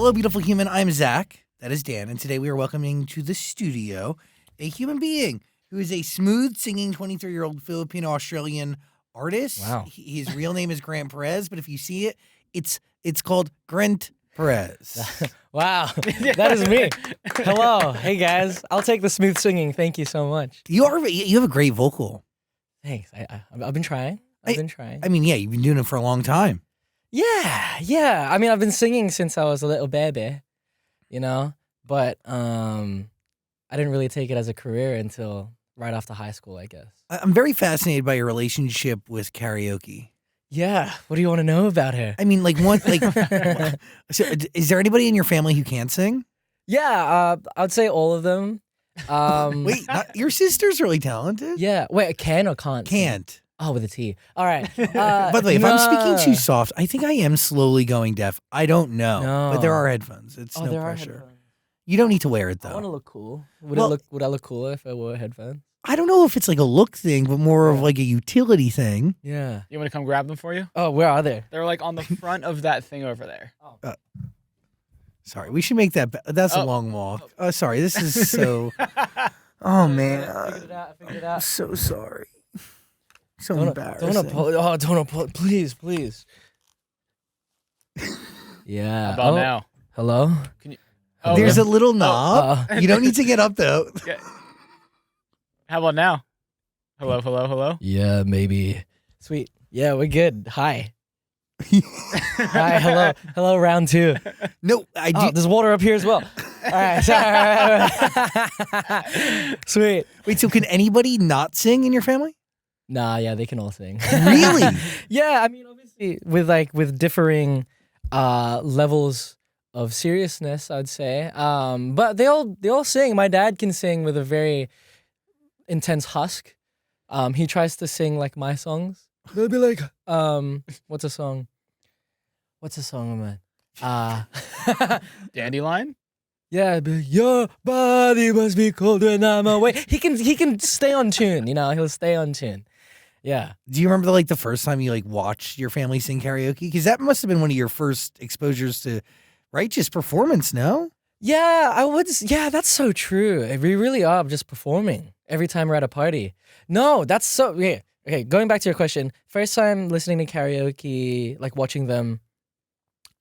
Hello, beautiful human. I'm Zach. That is Dan. And today we are welcoming to the studio a human being who is a smooth singing 23-year-old Filipino-Australian artist. Wow. His real name is Grant Perez, but if you see it, it's called Grent Perez. Wow, that is me. Hello, hey guys. I'll take the smooth singing. Thank you so much. You have a great vocal. Thanks. I've been trying. I've been trying. I mean, yeah, you've been doing it for a long time. Yeah. I mean, I've been singing since I was a little baby, you know. But I didn't really take it as a career until right after high school, I guess. I'm very fascinated by your relationship with karaoke. Yeah. What do you want to know about her? I mean, so is there anybody in your family who can't sing? Yeah, I'd say all of them. Wait, your sister's really talented? Yeah. Wait, can or can't? Can't. Oh, with a T. All right. By the way, if I'm speaking too soft, I think I am slowly going deaf. I don't know. No. But there are headphones. It's no there pressure. are headphones. You don't need to wear it, I though. want to look cool. Would I look cooler if I wore headphones? I don't know if it's like a look thing, but more of like a utility thing. Yeah. You want me to come grab them for you? Oh, where are they? They're like on the front of that thing over there. Sorry, we should make that. That's a long walk. Sorry, this is so. Oh man, I figured it out. I'm so sorry. So embarrassing. Don't apologize. Please. Yeah. How about now? Hello? Can you? There's a little knob. You don't need to get up though. Yeah. How about now? Hello. Yeah, maybe. Sweet. Yeah, we're good. Hi. Hi, hello, round two. No, I do. There's water up here as well. All right. Sweet. Wait, so can anybody not sing in your family? Nah, yeah, they can all sing. Really? Yeah, I mean, obviously, with differing levels of seriousness, I'd say. But they all sing. My dad can sing with a very intense husk. He tries to sing like my songs. They'll be like, what's a song, man? Dandelion? Yeah, it'd be like, your body must be cold when I'm away. He can stay on tune, you know. He'll stay on tune. Yeah. Do you remember the first time you watched your family sing karaoke? Because that must have been one of your first exposures to righteous performance. No. Yeah, I would. Yeah, that's so true. We really are just performing every time we're at a party. No, that's so. Yeah. Okay, going back to your question, first time listening to karaoke, like watching them,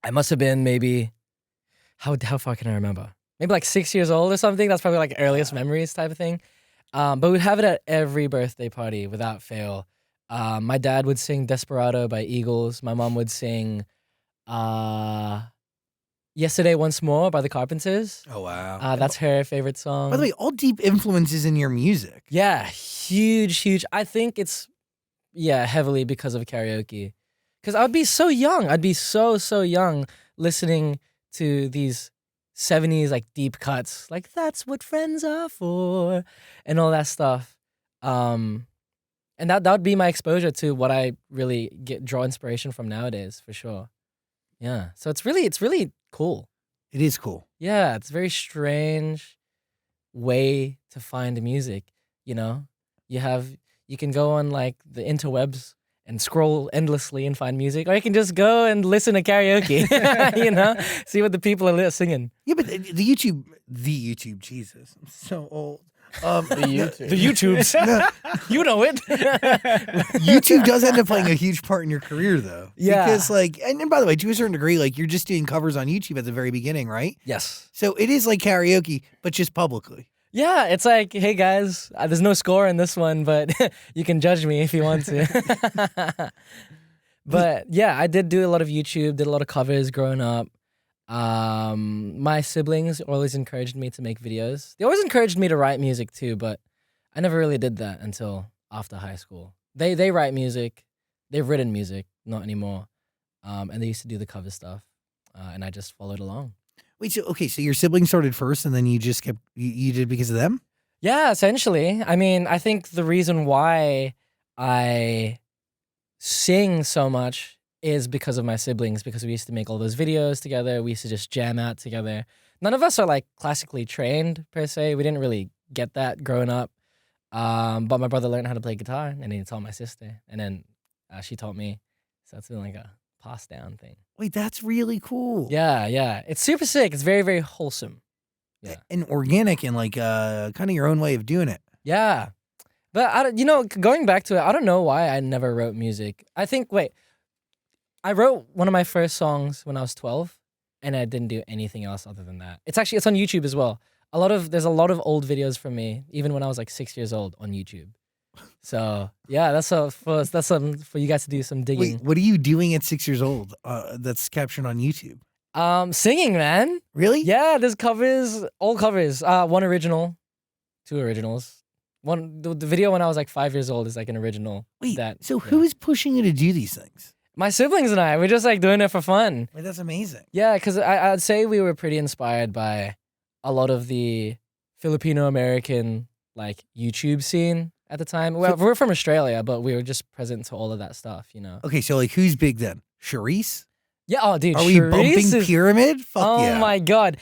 I must have been maybe, how far can I remember? Maybe like 6 years old or something. That's probably like earliest memories type of thing. But we'd have it at every birthday party without fail. My dad would sing Desperado by Eagles. My mom would sing Yesterday Once More by the Carpenters. Oh, wow. That's her favorite song. By the way, all deep influences in your music. Yeah, huge. I think it's, heavily because of karaoke. Because I'd be so young. I'd be so young listening to these 70s like deep cuts. Like, that's what friends are for. And all that stuff. And that would be my exposure to what I really draw inspiration from nowadays, for sure. Yeah. So it's really cool. It is cool. Yeah, it's a very strange way to find music, you know? You can go on like the interwebs and scroll endlessly and find music, or you can just go and listen to karaoke, you know? See what the people are singing. Yeah, but the YouTube, Jesus, I'm so old. The The YouTubes. You know it. YouTube does end up playing a huge part in your career, though. Yeah. Because, and by the way, to a certain degree, you're just doing covers on YouTube at the very beginning, right? Yes. So it is like karaoke, but just publicly. Yeah, it's like, hey guys, there's no score in this one, but you can judge me if you want to. But yeah, I did do a lot of YouTube, did a lot of covers growing up. My siblings always encouraged me to make videos. They always encouraged me to write music too, but I never really did that until after high school. They write music, they've written music, not anymore. And they used to do the cover stuff, and I just followed along. Wait, so your siblings started first, and then you just kept you did it because of them? Yeah, essentially. I mean, I think the reason why I sing so much is because of my siblings, because we used to make all those videos together. We used to just jam out together. None of us are like classically trained per se. We didn't really get that growing up. But my brother learned how to play guitar, and he taught my sister, and then she taught me. So it's been like a passed down thing. Wait, that's really cool. Yeah. It's super sick. It's very, very wholesome. Yeah. And organic and like kind of your own way of doing it. Yeah. But, going back to it, I don't know why I never wrote music. I wrote one of my first songs when I was 12, and I didn't do anything else other than that. It's on YouTube as well. There's a lot of old videos from me, even when I was like 6 years old, on YouTube. So yeah, that's something for you guys to do some digging. Wait, what are you doing at 6 years old that's captured on YouTube? Singing, man. Really? Yeah, there's all covers. One original, two originals. The video when I was like 5 years old is like an original. Wait, who's pushing you to do these things? My siblings and I, we're just like doing it for fun. Wait, that's amazing. Yeah, because I'd say we were pretty inspired by a lot of the Filipino-American like YouTube scene at the time. Well, we're from Australia, but we were just present to all of that stuff, Okay, so like who's big then? Charisse? Yeah, oh dude, Are we bumping Pyramid? Fuck yeah. Oh my God.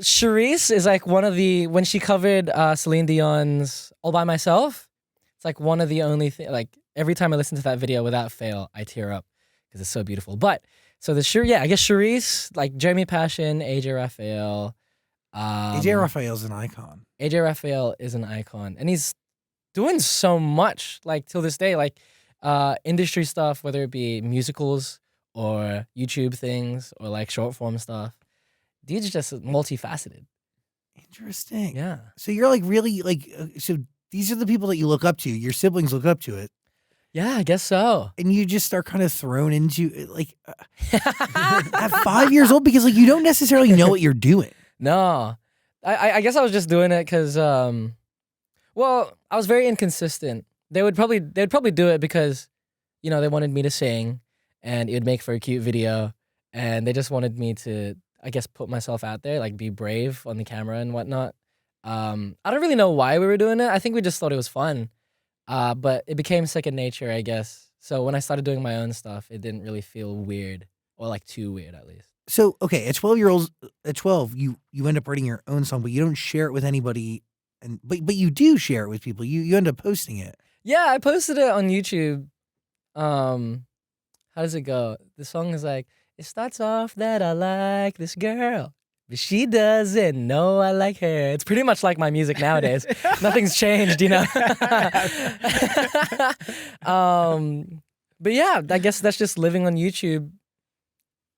Charisse is like one of when she covered Celine Dion's All By Myself, it's like one of the only like every time I listen to that video without fail, I tear up because it's so beautiful. But so I guess Charisse, like Jeremy Passion, AJ Raphael. AJ Raphael's an icon. AJ Raphael is an icon, and he's doing so much like till this day, like industry stuff, whether it be musicals or YouTube things or like short form stuff. Dude's just multifaceted. Interesting. Yeah. So you're like really like so these are the people that you look up to. Your siblings look up to it. Yeah, I guess so. And you just are kind of thrown into it, like at 5 years old because like you don't necessarily know what you're doing. No, I guess I was just doing it because, I was very inconsistent. They'd probably do it because, they wanted me to sing, and it would make for a cute video, and they just wanted me to, I guess, put myself out there, like be brave on the camera and whatnot. I don't really know why we were doing it. I think we just thought it was fun, but it became second nature, I guess. So when I started doing my own stuff, it didn't really feel weird, or like too weird at least. So, okay, at 12, you end up writing your own song, but you don't share it with anybody, but you do share it with people. You end up posting it. Yeah, I posted it on YouTube. How does it go? The song is like, it starts off that I like this girl, but she doesn't know I like her. It's pretty much like my music nowadays. Nothing's changed, But yeah, I guess that's just living on YouTube.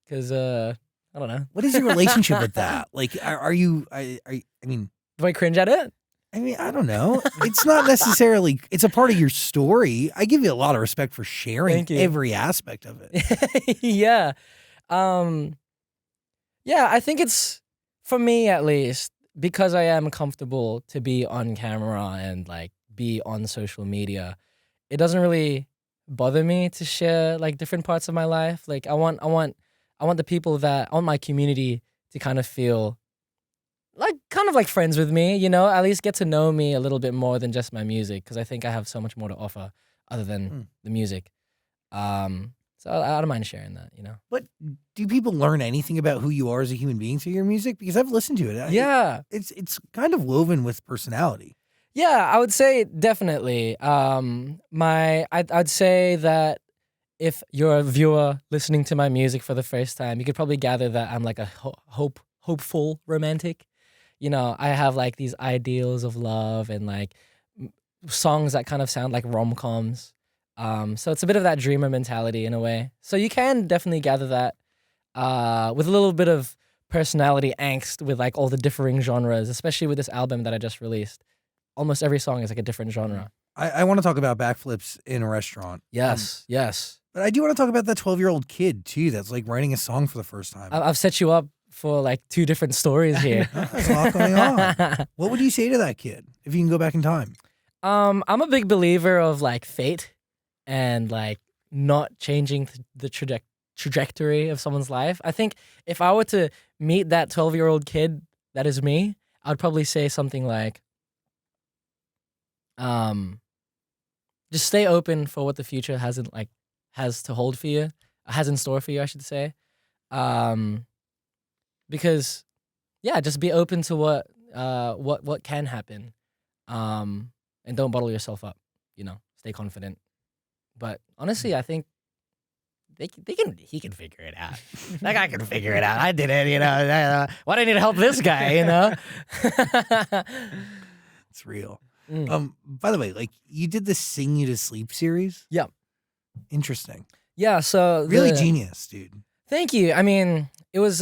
Because, I don't know. What is your relationship with that? Like, are you, I mean. Do I cringe at it? I mean, I don't know. It's not necessarily, it's a part of your story. I give you a lot of respect for sharing every aspect of it. Yeah. I think it's, for me at least, because I am comfortable to be on camera and like be on social media, it doesn't really bother me to share like different parts of my life. Like I want the people on my community to kind of feel like kind of like friends with me, at least get to know me a little bit more than just my music, because I think I have so much more to offer other than the music. So I don't mind sharing that, But do people learn anything about who you are as a human being through your music? Because I've listened to it. Yeah. It's kind of woven with personality. Yeah, I would say definitely. I'd say that if you're a viewer listening to my music for the first time, you could probably gather that I'm like a hopeful romantic. I have like these ideals of love and like songs that kind of sound like rom-coms. So it's a bit of that dreamer mentality in a way. So you can definitely gather that with a little bit of personality angst with like all the differing genres, especially with this album that I just released. Almost every song is like a different genre. I want to talk about Backflips in a Restaurant. Yes. But I do want to talk about that 12-year-old kid, too, that's like writing a song for the first time. I've set you up for like two different stories here. There's a lot going on. What would you say to that kid if you can go back in time? I'm a big believer of like fate and like not changing the trajectory of someone's life. I think if I were to meet that 12-year-old kid that is me, I'd probably say something like, just stay open for what the future has to hold for you, has in store for you, I should say. Because just be open to what can happen. And don't bottle yourself up, stay confident. But honestly, I think he can figure it out. That guy can figure it out. I did it, you know. Why do I need to help this guy, you know? It's real. By the way, like you did the Sing You to Sleep series. Yeah. Interesting. Yeah. So Really genius, dude. Thank you. I mean, it was.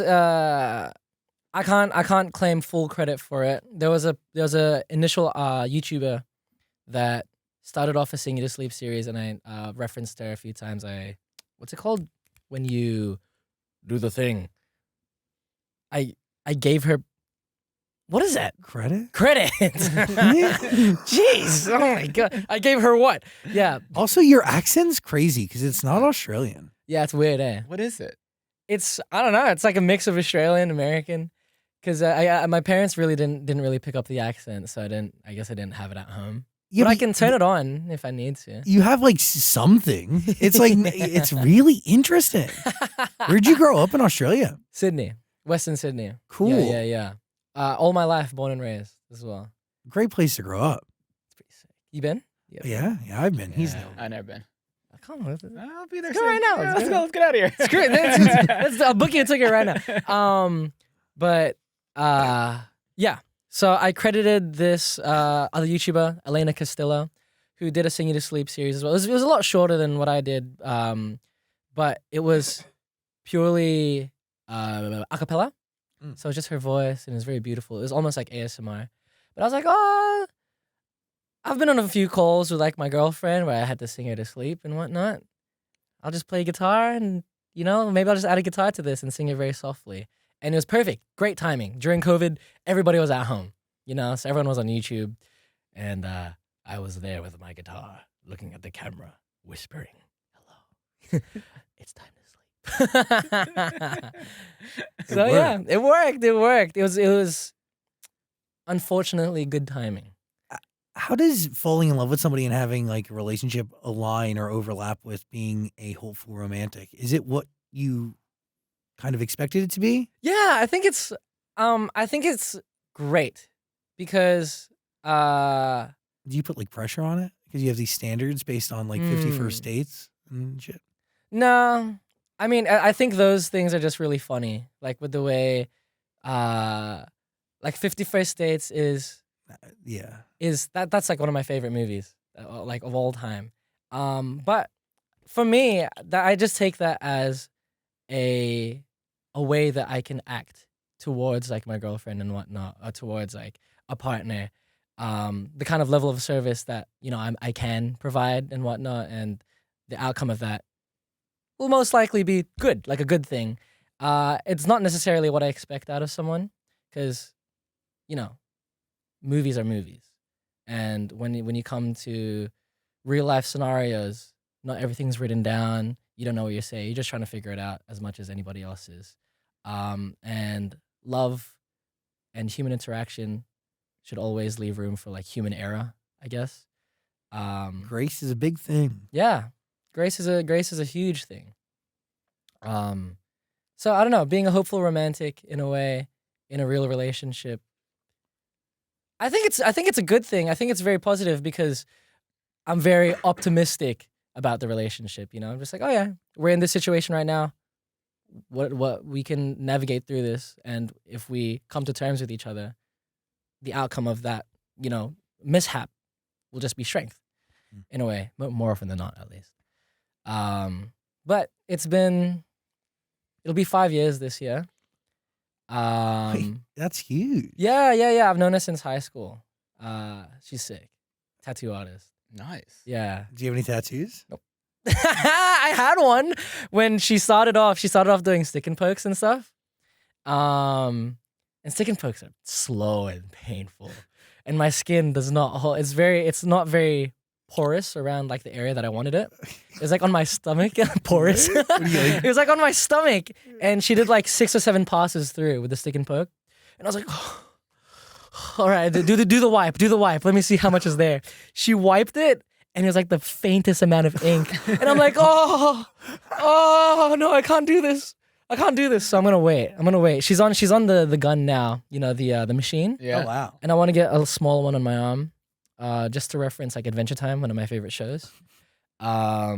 I can't claim full credit for it. There was a initial YouTuber that started off a Sing You to Sleep series, and I referenced her a few times. What's it called when you do the thing? I gave her. What is that? Credit? Jeez. Oh my God. I gave her what? Yeah. Also, your accent's crazy because it's not Australian. Yeah, it's weird, eh? What is it? It's, I don't know. It's like a mix of Australian, American. Because my parents really didn't really pick up the accent, so I guess I didn't have it at home. Yeah, but I can turn it on if I need to. You have like something. It's like, it's really interesting. Where'd you grow up in Australia? Sydney. Western Sydney. Cool. Yeah. All my life, born and raised as well. Great place to grow up. It's pretty sick. You been? Yeah, I've been. He's no. I've never been. Come on. I'll be there Let's go soon. right now. Yeah, let's get out of here. Screw it. I'll book you a ticket right now. Yeah. So I credited this other YouTuber, Elena Castillo, who did a Sing You to Sleep series as well. It was a lot shorter than what I did, but it was purely a cappella. So it was just her voice, and it was very beautiful. It was almost like ASMR. But I was like, oh, I've been on a few calls with like my girlfriend where I had to sing her to sleep and whatnot. I'll just play guitar and, you know, maybe I'll just add a guitar to this and sing it very softly. And it was perfect. Great timing. During COVID, everybody was at home, you know, so everyone was on YouTube. And I was there with my guitar, looking at the camera, whispering, hello, it's time to sleep. So yeah, it worked. It was unfortunately good timing. How does falling in love with somebody and having like a relationship align or overlap with being a hopeful romantic? Is it what you kind of expected it to be? Yeah, I think it's great because do you put like pressure on it because you have these standards based on like 51st dates and shit? No. I mean, I think those things are just really funny. Like with the way, like 50 First Dates is that's like one of my favorite movies, like of all time. But for me, I just take that as a way that I can act towards like my girlfriend and whatnot, or towards like a partner. The kind of level of service that, you know, I can provide and whatnot, and the outcome of that will most likely be good, like a good thing. It's not necessarily what I expect out of someone, because, you know, movies are movies. And when you come to real life scenarios, not everything's written down. You don't know what you say. You're just trying to figure it out as much as anybody else is. And love and human interaction should always leave room for like human error, I guess. Grace is a big thing. Yeah. Grace is a huge thing. So I don't know, being a hopeful romantic in a way, in a real relationship, I think it's a good thing. I think it's very positive because I'm very optimistic about the relationship, you know? I'm just like, oh yeah, we're in this situation right now. What we can navigate through this, and if we come to terms with each other, the outcome of that, you know, mishap will just be strength in a way, more often than not, at least. But it'll be 5 years this year. Wait, that's huge. Yeah. I've known her since high school. She's sick. Tattoo artist. Nice. Yeah. Do you have any tattoos? Nope. I had one when she started off. She started off doing stick and pokes and stuff. And stick and pokes are slow and painful. And my skin does not hold. It's not very porous around like the area that I wanted it. It was like on my stomach, porous. It was like on my stomach, and she did like 6 or 7 passes through with the stick and poke, and I was like, oh, all right, do the wipe. Let me see how much is there. She wiped it, and it was like the faintest amount of ink, and I'm like, oh no, I can't do this. So I'm gonna wait. She's on the gun now. You know, the machine. Yeah. Oh wow. And I want to get a small one on my arm. Just to reference like Adventure Time, one of my favorite shows. I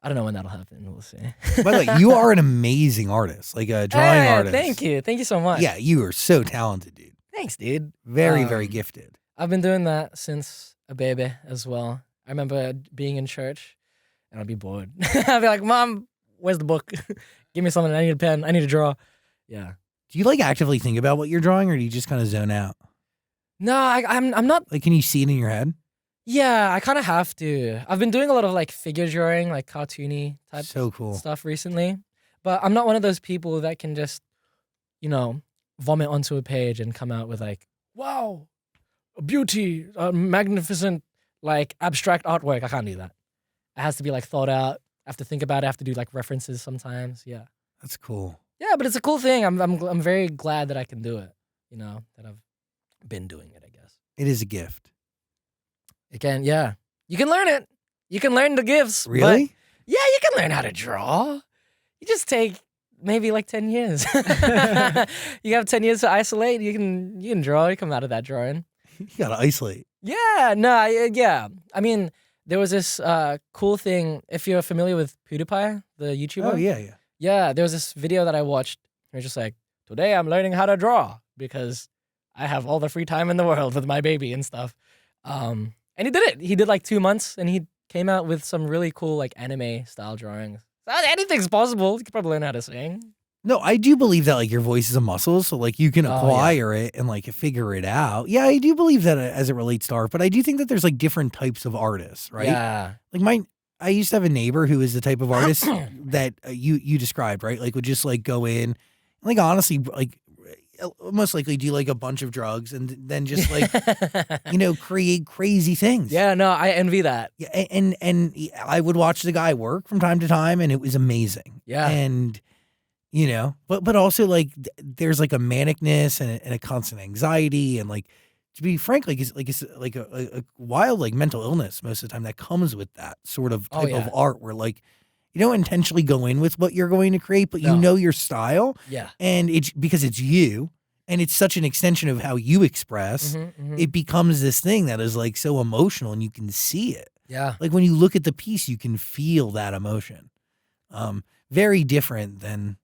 I don't know when that'll happen. We'll see. By the way, you are an amazing artist, like a drawing Hey, artist. Thank you. Thank you so much. Yeah, you are so talented, dude. Thanks, dude. Very, very gifted. I've been doing that since a baby as well. I remember being in church and I'd be bored. I'd be like, Mom, where's the book? Give me something. I need a pen. I need to draw. Yeah. Do you like actively think about what you're drawing, or do you just kind of zone out? No, I'm not. Like, can you see it in your head? Yeah, I kind of have to. I've been doing a lot of like figure drawing, like cartoony type So cool. stuff recently. But I'm not one of those people that can just, vomit onto a page and come out with like, wow, beauty, magnificent, like abstract artwork. I can't do that. It has to be like thought out. I have to think about it. I have to do like references sometimes. Yeah. That's cool. Yeah, but it's a cool thing. I'm very glad that I can do it. That I've been doing it, I guess. It is a gift. Again, yeah. You can learn it. You can learn the gifts. Really? But yeah, you can learn how to draw. You just take maybe like 10 years. You have 10 years to isolate. You can draw. You come out of that drawing. You gotta isolate. Yeah, no, yeah. I mean, there was this cool thing. If you're familiar with PewDiePie, the YouTuber. Oh, yeah, yeah. Yeah, there was this video that I watched. It was just like, today I'm learning how to draw because I have all the free time in the world with my baby and stuff. And he did it. He did like 2 months, and he came out with some really cool like anime style drawings. So anything's possible. You could probably learn how to sing. No, I do believe that like your voice is a muscle, so like you can acquire it and like figure it out. Yeah, I do believe that as it relates to art, but I do think that there's like different types of artists, right? Yeah. Like I used to have a neighbor who is the type of artist that you described, right? Like would just like go in, and, like honestly, like most likely do like a bunch of drugs and then just like create crazy things. Yeah, no, I envy that. Yeah, and I would watch the guy work from time to time, and it was amazing. Yeah, and but also like there's like a manicness and a constant anxiety, and like to be frank, like it's like a wild like mental illness most of the time that comes with that sort of type of art where like you don't intentionally go in with what you're going to create, but you know your style. Yeah. And it's because it's you and it's such an extension of how you express, it becomes this thing that is like so emotional and you can see it. Yeah. Like when you look at the piece, you can feel that emotion. Very different than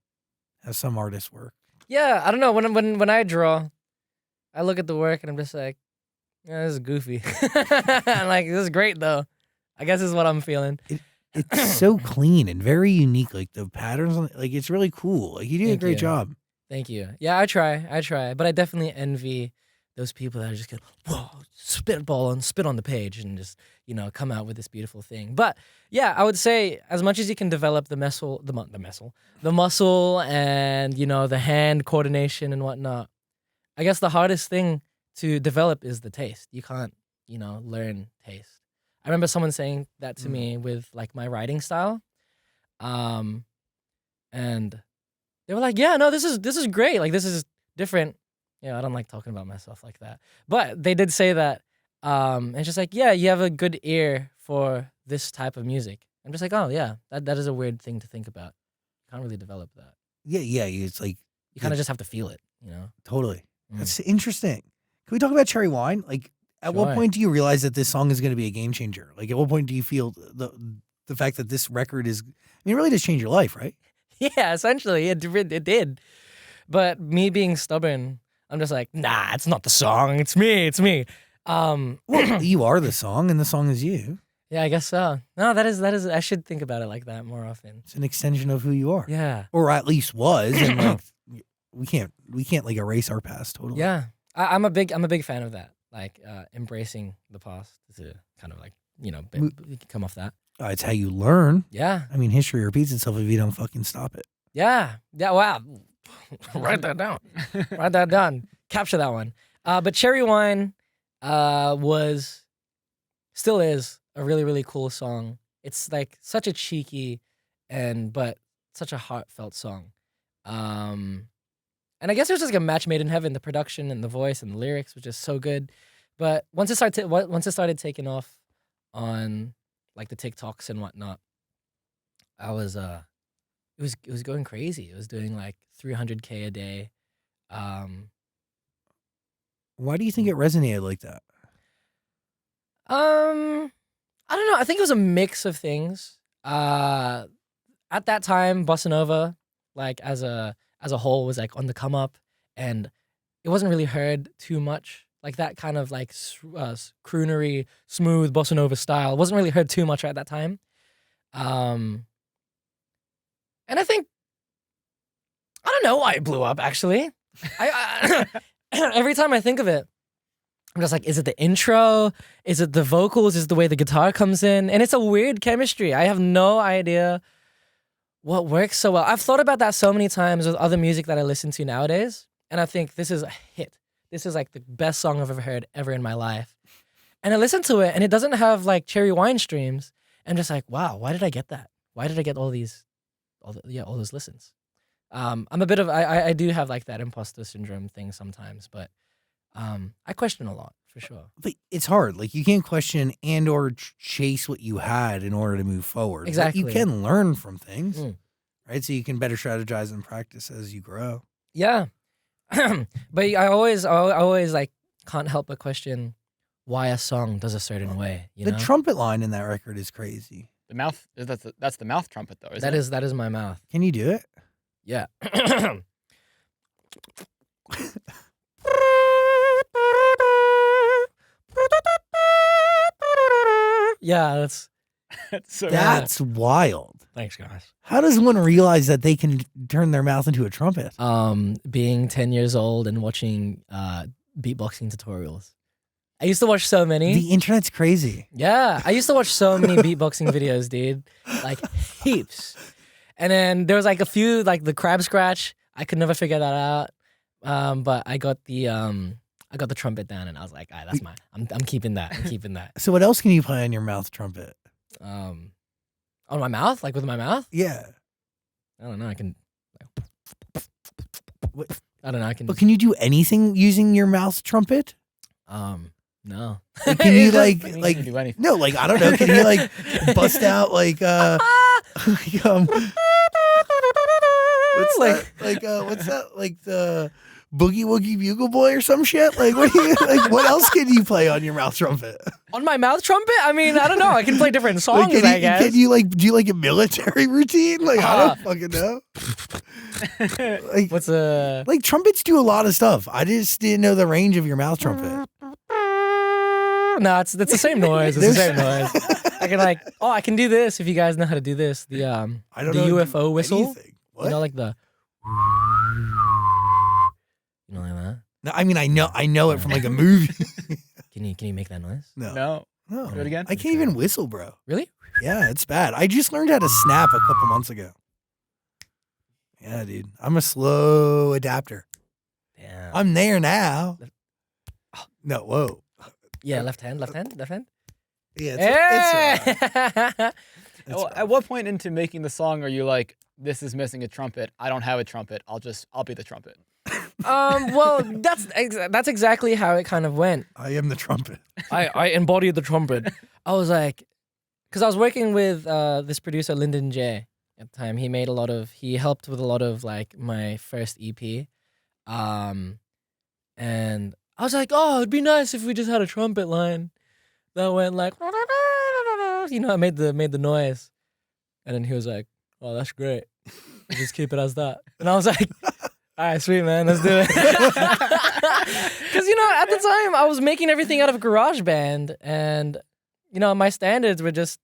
how some artists work. Yeah, I don't know. When I draw, I look at the work and I'm just like, yeah, this is goofy. I'm like, this is great though. I guess this is what I'm feeling. It's so clean and very unique. Like the patterns, like it's really cool. Like you do a great job. Thank you. Yeah, I try. But I definitely envy those people that are just gonna spit on the page and just come out with this beautiful thing. But yeah, I would say as much as you can develop the muscle and the hand coordination and whatnot. I guess the hardest thing to develop is the taste. You can't learn taste. I remember someone saying that to me with like my writing style, and they were like, "Yeah, no, this is great. Like this is different." I don't like talking about myself like that, but they did say that. It's just like, yeah, you have a good ear for this type of music. I'm just like, oh yeah, that is a weird thing to think about. You can't really develop that. Yeah. It's like you kind of just have to feel it. Totally. That's interesting. Can we talk about Cherry Wine? Like. At what point do you realize that this song is going to be a game changer? Like, at what point do you feel the fact that this record is? I mean, it really does change your life, right? Yeah, essentially, it did. But me being stubborn, I'm just like, nah, it's not the song. It's me. Well, you are the song, and the song is you. Yeah, I guess so. No, that is. I should think about it like that more often. It's an extension of who you are. Yeah, or at least was. And like, we can't like erase our past totally. Yeah, I'm a big fan of that. Like embracing the past to kind of like you can come off that. It's how you learn. Yeah. I mean, history repeats itself if you don't fucking stop it. Yeah. Wow. Write that down. Write that down. Capture that one. But Cherry Wine still is a really, really cool song. It's like such a cheeky but such a heartfelt song. And I guess it was just like a match made in heaven. The production and the voice and the lyrics was just so good. But once it started taking off on like the TikToks and whatnot, I was it was going crazy. It was doing like 300K a day. Why do you think it resonated like that? I don't know. I think it was a mix of things. At that time, bossanova, like as a whole, was like on the come up, and it wasn't really heard too much. Like that kind of like croonery, smooth bossanova style wasn't really heard too much at that time. And I think I don't know why it blew up. Actually, I every time I think of it, I'm just like, is it the intro? Is it the vocals? Is it the way the guitar comes in? And it's a weird chemistry. I have no idea what works so well. I've thought about that so many times with other music that I listen to nowadays, and I think this is a hit. This is like the best song I've ever heard ever in my life. And I listen to it, and it doesn't have like cherry wine streams. I'm just like, wow, why did I get that? Why did I get all those listens? I'm a bit of I do have like that imposter syndrome thing sometimes, but I question a lot for sure. But it's hard. Like you can't question and or chase what you had in order to move forward. Exactly. But you can learn from things, right? So you can better strategize and practice as you grow. Yeah. But I always like can't help but question why a song does a certain way. The trumpet line in that record is crazy. The mouth, that's the mouth trumpet though, isn't That it? is my mouth. Can you do it? Yeah. Yeah, That's wild. Thanks, guys. How does one realize that they can turn their mouth into a trumpet? Being 10 years old and watching beatboxing tutorials. I used to watch so many. The internet's crazy. Yeah, I used to watch so many beatboxing videos, dude. Like heaps. And then there was like a few, like the crab scratch. I could never figure that out. But I got the trumpet down, and I was like, all right, that's mine. I'm keeping that. I'm keeping that. So what else can you play on your mouth trumpet? On my mouth, like with my mouth. Yeah. I don't know. I can. What? I don't know. I can. But can you do anything using your mouth trumpet? No. Like, can you like Can like do anything. no, like I don't know. Can you like bust out like what's that like the Boogie Woogie Bugle Boy or some shit? Like what do you like? What else can you play on your mouth trumpet? On my mouth trumpet? I mean, I don't know. I can play different songs. Like, I guess. Can you like do like a military routine? Like I don't fucking know. Like What's a like trumpets do a lot of stuff. I just didn't know the range of your mouth trumpet. No, it's the same noise. It's the same noise. I can I can do this if you guys know how to do this. The I don't the know UFO whistle. anything. What? You know, like the like that. No, I mean I know it from like a movie. Can you make that noise? No. No. Do it again? I can't even whistle, bro. Really? Yeah, it's bad. I just learned how to snap a couple months ago. Yeah, dude. I'm a slow adapter. Yeah. I'm there now. No, whoa. Yeah, left hand. Yeah, Hey! At what point into making the song are you like, this is missing a trumpet? I don't have a trumpet. I'll be the trumpet. Well, that's exactly how it kind of went. I am the trumpet. I embodied the trumpet. I was like, because I was working with this producer Lyndon J at the time. He helped with a lot of like my first EP, and I was like, oh, it'd be nice if we just had a trumpet line that went like, I made the noise, and then he was like, oh, that's great. We'll just keep it as that, and I was like, all right, sweet, man, let's do it. Because at the time I was making everything out of GarageBand, and my standards were just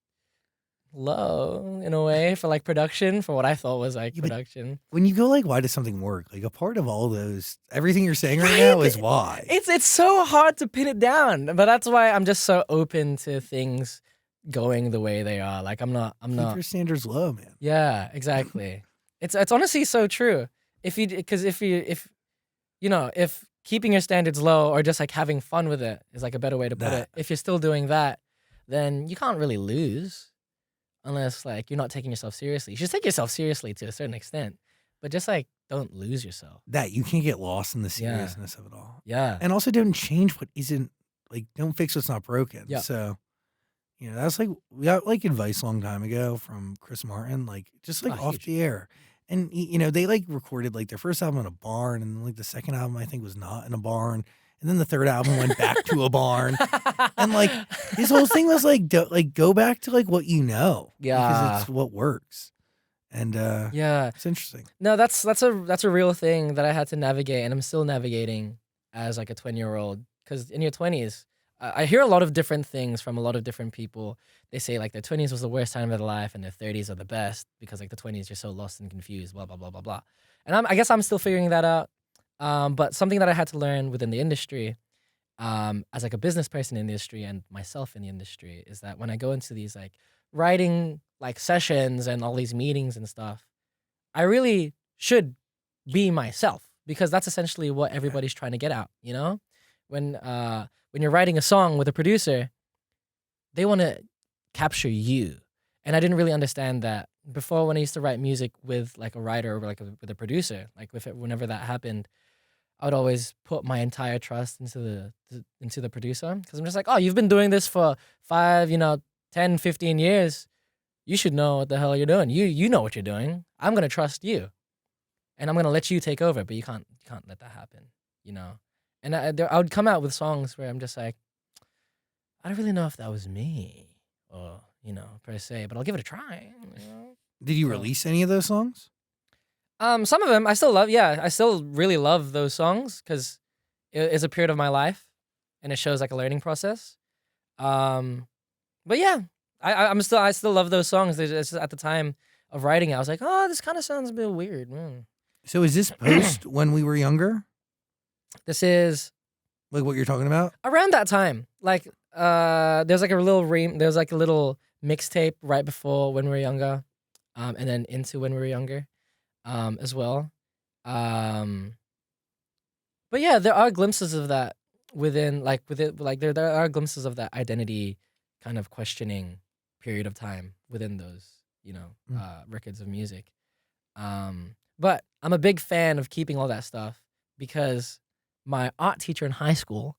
low in a way for like production, for what I thought was like production. When you go like, why does something work? Like a part of all those, everything you're saying right now is why. It's so hard to pin it down, but that's why I'm just so open to things going the way they are. Like I'm not. Keep your standards low, man. Yeah, exactly. It's honestly so true. If keeping your standards low or just like having fun with it is like a better way to put it. If you're still doing that, then you can't really lose. Unless like you're not taking yourself seriously. You should take yourself seriously to a certain extent, but just like don't lose yourself. That you can't get lost in the seriousness of it all. Yeah. And also don't change what isn't, like don't fix what's not broken. Yeah. So, that's like, we got like advice a long time ago from Chris Martin, like just like off the air. And they like recorded like their first album in a barn, and like the second album I think was not in a barn. And and then the third album went back to a barn, and like his whole thing was like go back to like what you know, because it's what works, and Yeah. it's interesting. No, that's a real thing that I had to navigate, and I'm still navigating as like a 20-year-old. Because in your 20s, I hear a lot of different things from a lot of different people. They say like their 20s was the worst time of their life, and their 30s are the best because like the 20s you're so lost and confused, blah blah blah blah blah. And I guess I'm still figuring that out. But something that I had to learn within the industry, as like a business person in the industry and myself in the industry, is that when I go into these like writing like sessions and all these meetings and stuff, I really should be myself, because that's essentially what everybody's trying to get out, you know? When you're writing a song with a producer, they want to capture you. And I didn't really understand that before. When I used to write music with like a writer or like with a producer, like whenever that happened, I would always put my entire trust into the producer, because I'm just like, oh, you've been doing this for 5, 10, 15 years. You should know what the hell you're doing. You know what you're doing. I'm gonna trust you, and I'm gonna let you take over. But you can't let that happen, you know. And I would come out with songs where I'm just like, I don't really know if that was me, or per se, but I'll give it a try. You know? Did you release any of those songs? Some of them I still love. Yeah, I still really love those songs because it's a period of my life, and it shows like a learning process. But yeah, I still love those songs. It's just at the time of writing it, I was like, oh, this kind of sounds a bit weird. So is this post when we were younger? This is Like what you're talking about? around that time. Like, there's like a little mixtape right before When We Were Younger, and then into When We Were Younger, as well. But yeah, there are glimpses of that there are glimpses of that identity kind of questioning period of time within those, records of music. But I'm a big fan of keeping all that stuff because my art teacher in high school,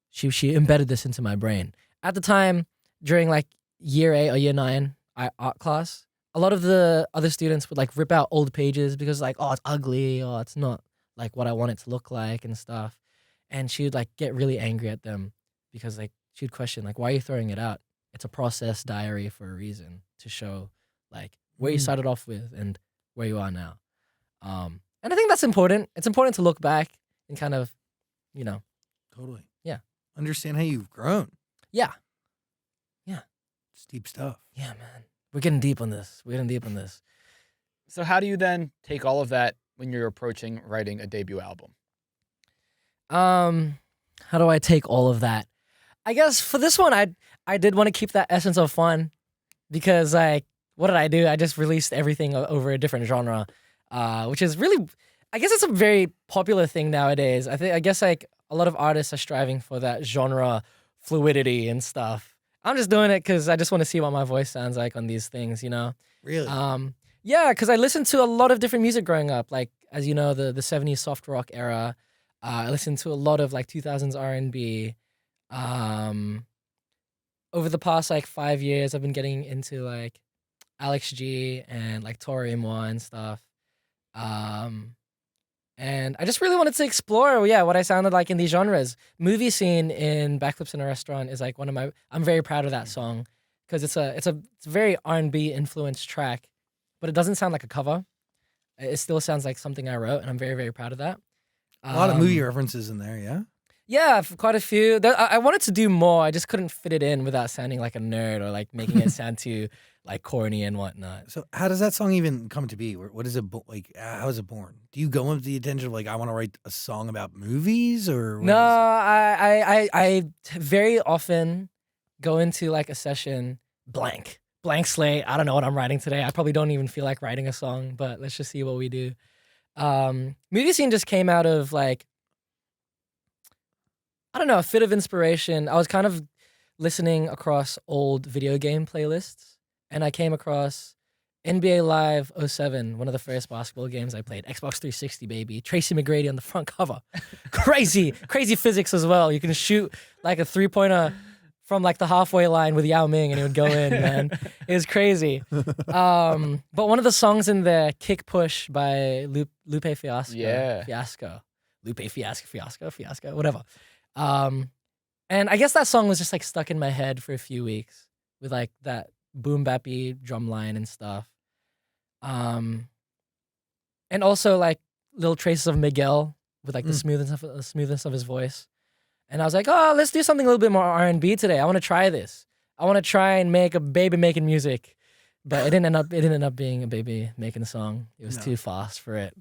she embedded this into my brain. At the time, during like year 8 or year 9 art class, a lot of the other students would like rip out old pages because like, oh, it's ugly, or it's not like what I want it to look like and stuff. And she would like get really angry at them because like she would question like, why are you throwing it out? It's a process diary for a reason, to show like where you started off with and where you are now. And I think that's important. It's important to look back and kind of, Totally. Yeah. Understand how you've grown. Yeah. It's deep stuff. Yeah, man. We're getting deep on this. So how do you then take all of that when you're approaching writing a debut album? How do I take all of that? I guess for this one, I did want to keep that essence of fun, because like, what did I do? I just released everything over a different genre, which is really, I guess it's a very popular thing nowadays. I guess like a lot of artists are striving for that genre fluidity and stuff. I'm just doing it because I just want to see what my voice sounds like on these things, Really? Yeah, because I listened to a lot of different music growing up. Like, as you know, the 70s soft rock era. I listened to a lot of like 2000s R&B. Over the past like 5 years, I've been getting into like Alex G and like Tori Moi and stuff. And I just really wanted to explore, what I sounded like in these genres. Movie Scene in Backflips in a Restaurant is like I'm very proud of that song, because it's a very R&B influenced track, but it doesn't sound like a cover. It still sounds like something I wrote, and I'm very, very proud of that. A lot of movie references in there, yeah? Yeah, quite a few. I wanted to do more. I just couldn't fit it in without sounding like a nerd or like making it sound too like corny and whatnot. So how does that song even come to be? What is it like? How is it born? Do you go with the intention of like, I want to write a song about movies, or what No, is it? I very often go into like a session blank slate. I don't know what I'm writing today. I probably don't even feel like writing a song, but let's just see what we do. Movie Scene just came out of like, I don't know, a fit of inspiration. I was kind of listening across old video game playlists, and I came across NBA Live 07, one of the first basketball games I played. Xbox 360, baby. Tracy McGrady on the front cover. Crazy physics as well. You can shoot like a three-pointer from like the halfway line with Yao Ming, and it would go in, man. It was crazy. But one of the songs in there, Kick Push by Lupe Fiasco. Yeah. Fiasco Lupe Fiasco, whatever. And I guess that song was just like stuck in my head for a few weeks with like that boom bappy drum line and stuff. And also like little traces of Miguel with like the smoothness of his voice. And I was like, oh, let's do something a little bit more R&B today. I want to try this. I want to try and make a baby making music. But it didn't end up being a baby making a song. It was too fast for it.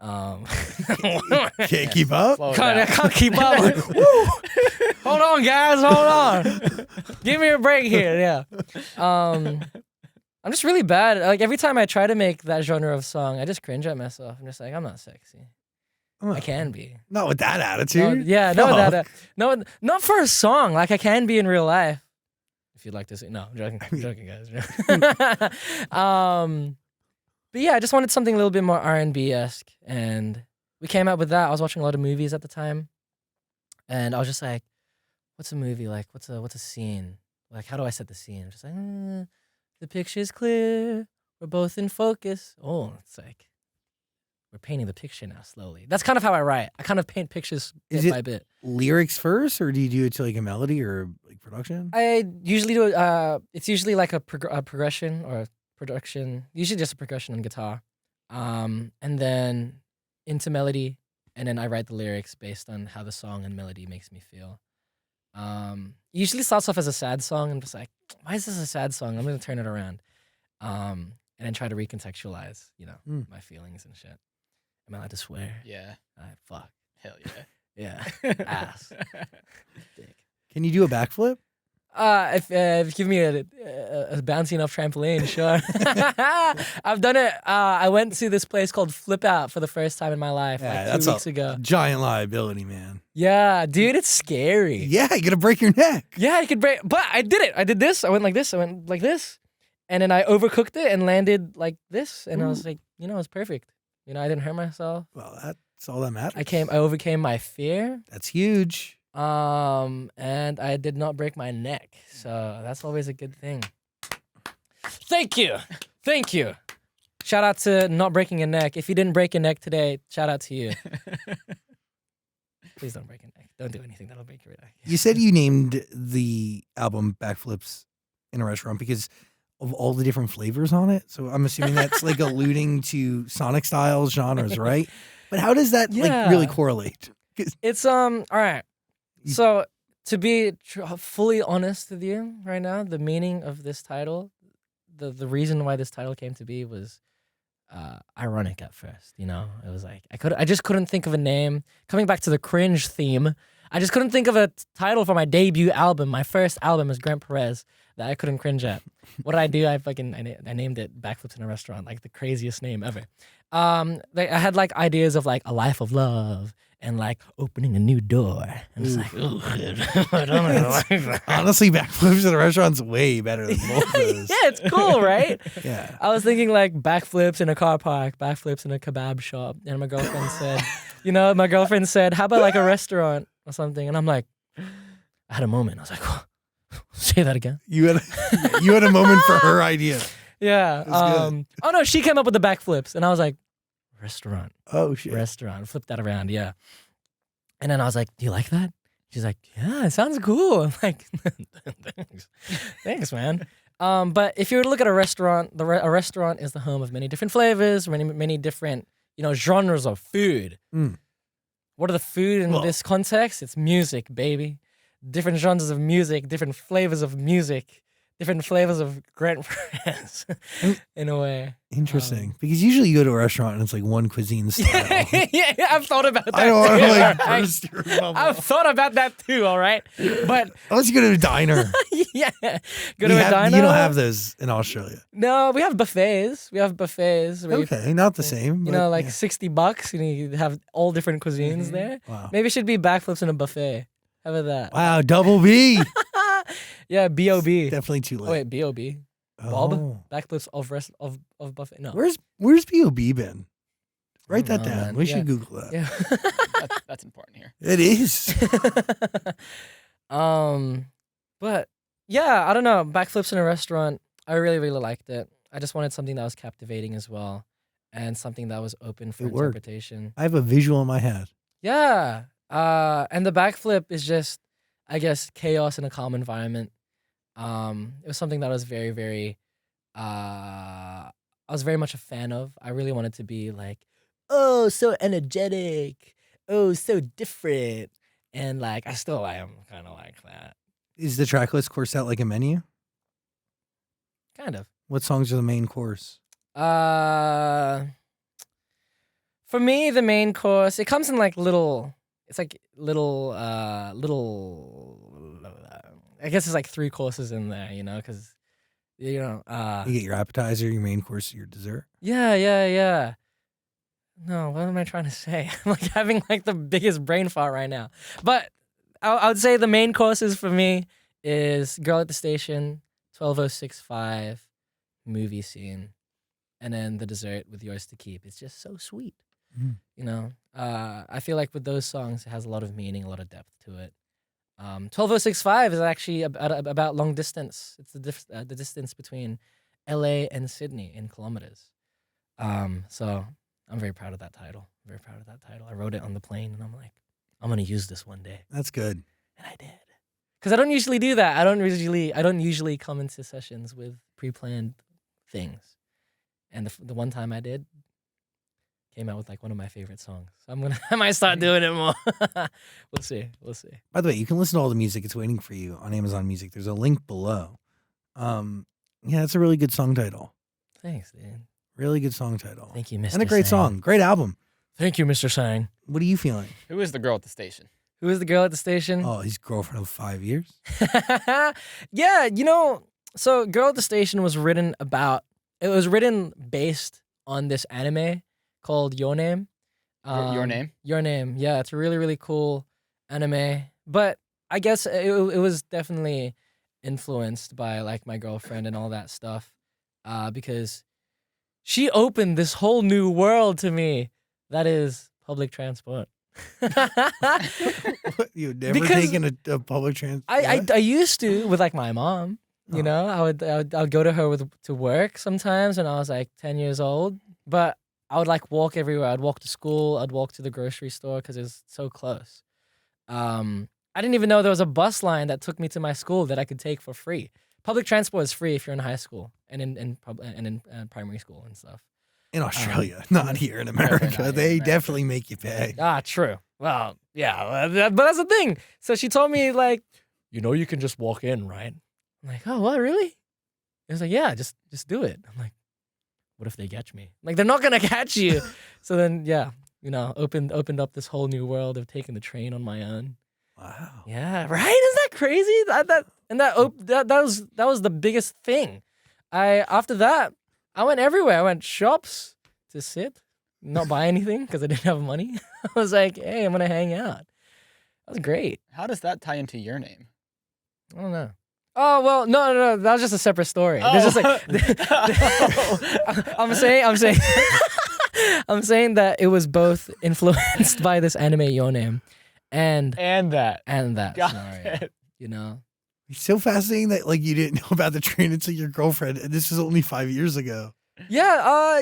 Can't keep up? I can't keep up. Hold on, guys. Hold on. Give me a break here. Yeah. I'm just really bad. Like every time I try to make that genre of song, I just cringe at myself. I'm just like, I'm not sexy. I can be. Not with that attitude. No, not for a song. Like I can be in real life. If you'd like to say, no, I'm joking, guys. But yeah, I just wanted something a little bit more R&B-esque, and we came out with that. I was watching a lot of movies at the time, and I was just like, "What's a movie like? What's a scene? Like, how do I set the scene?" I'm just like, the picture's clear. We're both in focus. Oh, it's like we're painting the picture now slowly. That's kind of how I write. I kind of paint pictures bit by bit. Lyrics first, or do you do it to like a melody or like production? I usually do. It's usually like a progression or production, usually just a percussion and guitar, and then into melody, and then I write the lyrics based on how the song and melody makes me feel. Usually starts off as a sad song. I'm just like, why is this a sad song? I'm gonna turn it around, and then try to recontextualize, my feelings and shit. Am I allowed to swear? Yeah. Fuck. Hell yeah. Yeah. Ass. Dick. Can you do a backflip? If you give me a bouncy enough trampoline, sure. I've done it. I went to this place called Flip Out for the first time in my life, like 2 weeks ago. Giant liability, man. Yeah, dude, it's scary. Yeah, you're gonna break your neck. Yeah, you could break, but I did it. I did this. I went like this. I went like this, and then I overcooked it and landed like this. And I was like, it was perfect. I didn't hurt myself. Well, that's all that matters. I overcame my fear. That's huge. And I did not break my neck, so that's always a good thing. Thank you. Shout out to not breaking a neck. If you didn't break a neck today, shout out to you. Please don't break a neck. Don't do anything that'll break your neck. You said you named the album Backflips in a Restaurant because of all the different flavors on it. So I'm assuming that's like alluding to sonic styles, genres, right? But how does that like really correlate? It's all right. So to be fully honest with you right now, the meaning of this title, the reason why this title came to be was ironic at first. It was like I just couldn't think of a name. Coming back to the cringe theme, I just couldn't think of a title for my debut album. My first album is Grant Perez that I couldn't cringe at. What did I do? I named it Backflips in a Restaurant, like the craziest name ever. I had like ideas of like a life of love and like opening a new door. And it's like, ooh, I don't know. Like that. Honestly, Backflips in a Restaurant's way better than both of those. Yeah, it's cool, right? Yeah. I was thinking like backflips in a car park, backflips in a kebab shop. And my girlfriend said, how about like a restaurant or something? And I'm like, I had a moment. I was like, say that again. You had a moment for her idea. Yeah. Oh no, she came up with the backflips, and I was like, restaurant. Oh shit. Restaurant. Flip that around. Yeah. And then I was like, do you like that? She's like, yeah, it sounds cool. I'm like, thanks, man. But if you were to look at a restaurant, a restaurant is the home of many different flavors, many different genres of food. What are the food in this context? It's music, baby. Different genres of music, different flavors of music, different flavors of Grant Perez, in a way. Interesting. Because usually you go to a restaurant and it's like one cuisine style. yeah, I've thought about that. I don't want too, to like right? burst your bubble. I've thought about that too, all right? But unless you go to a diner. yeah. Go to a diner. You don't have those in Australia. No, we have buffets. Where Okay, not the same. But, like $60, you have all different cuisines there. Wow. Maybe it should be backflips in a buffet. How about that? Wow, double B. Yeah, B.O.B. Definitely too late. Oh, wait, B.O.B. Bob? Backflips of buffet. No. Where's B.O.B. been? Write that down. Man. We should Google that. Yeah. That's important here. It is. But yeah, I don't know. Backflips in a Restaurant, I really, really liked it. I just wanted something that was captivating as well, and something that was open for interpretation. I have a visual in my head. Yeah. And the backflip is just, I guess, chaos in a calm environment. It was something that I was very, very, I was very much a fan of. I really wanted to be like, oh, so energetic, oh, so different, and like I still am kind of like that. Is the track list coursed out like a menu? Kind of. What songs are the main course? For me, the main course, it comes in like little. It's like little. I guess it's like 3 courses in there, you know, because you know. You get your appetizer, your main course, your dessert. Yeah. No, what am I trying to say? I'm like having like the biggest brain fart right now. But I would say the main courses for me is Girl at the Station, 12065, movie scene, and then the dessert with Yours to Keep. It's just so sweet. Mm. You know, I feel like with those songs, it has a lot of meaning, a lot of depth to it. 12065 is actually about long distance. It's the distance between LA and Sydney in kilometers. So I'm very proud of that title. I wrote it on the plane, and I'm like, I'm gonna use this one day, That's good. and I did. Because I don't usually do that. I don't usually come into sessions with pre-planned things, and the one time I did, came out with like one of my favorite songs. So I might start doing it more. We'll see. By the way, you can listen to all the music. It's waiting for you on Amazon Music. There's a link below. Yeah, it's a really good song title. Thanks, dude. Really good song title. Thank you, Mr. And a great Sang. song. Great album. Thank you, Mr. Sang. What are you feeling? Who is the girl at the station? Who is the girl at the station? Oh, his girlfriend of 5 years. Yeah, you know, so Girl at the Station was written based on this anime called Your Name. Your Name? Your Name. Yeah, it's a really, really cool anime. But I guess it was definitely influenced by like my girlfriend and all that stuff. Because she opened this whole new world to me. That is public transport. You've never Because taken a public transport? I used to with like my mom. You know, I would go to her to work sometimes when I was like 10 years old. But I would like walk everywhere. I'd walk to school. I'd walk to the grocery store because it was so close. I didn't even know there was a bus line that took me to my school that I could take for free. Public transport is free if you're in high school and in primary school and stuff. In Australia, not here in America. They definitely make you pay. True. Well, yeah, but that's the thing. So she told me like, you know, you can just walk in, right? I'm like, oh, what, really? It was like, yeah, just do it. I'm like, what if they catch me? Like, they're not gonna catch you. So then, yeah, you know, opened up this whole new world of taking the train on my own. Wow. Yeah, right? Isn't that crazy? That was the biggest thing. After that, I went everywhere. I went shops to sit, not buy anything because I didn't have money. I was like, hey, I'm gonna hang out. That was great. How does that tie into Your Name? I don't know. Oh well, no. That was just a separate story. There's just like, I'm saying, I'm saying that it was both influenced by this anime Your Name, and that Got scenario. it. You know. It's so fascinating that like you didn't know about the train until your girlfriend, and this was only 5 years ago. Yeah.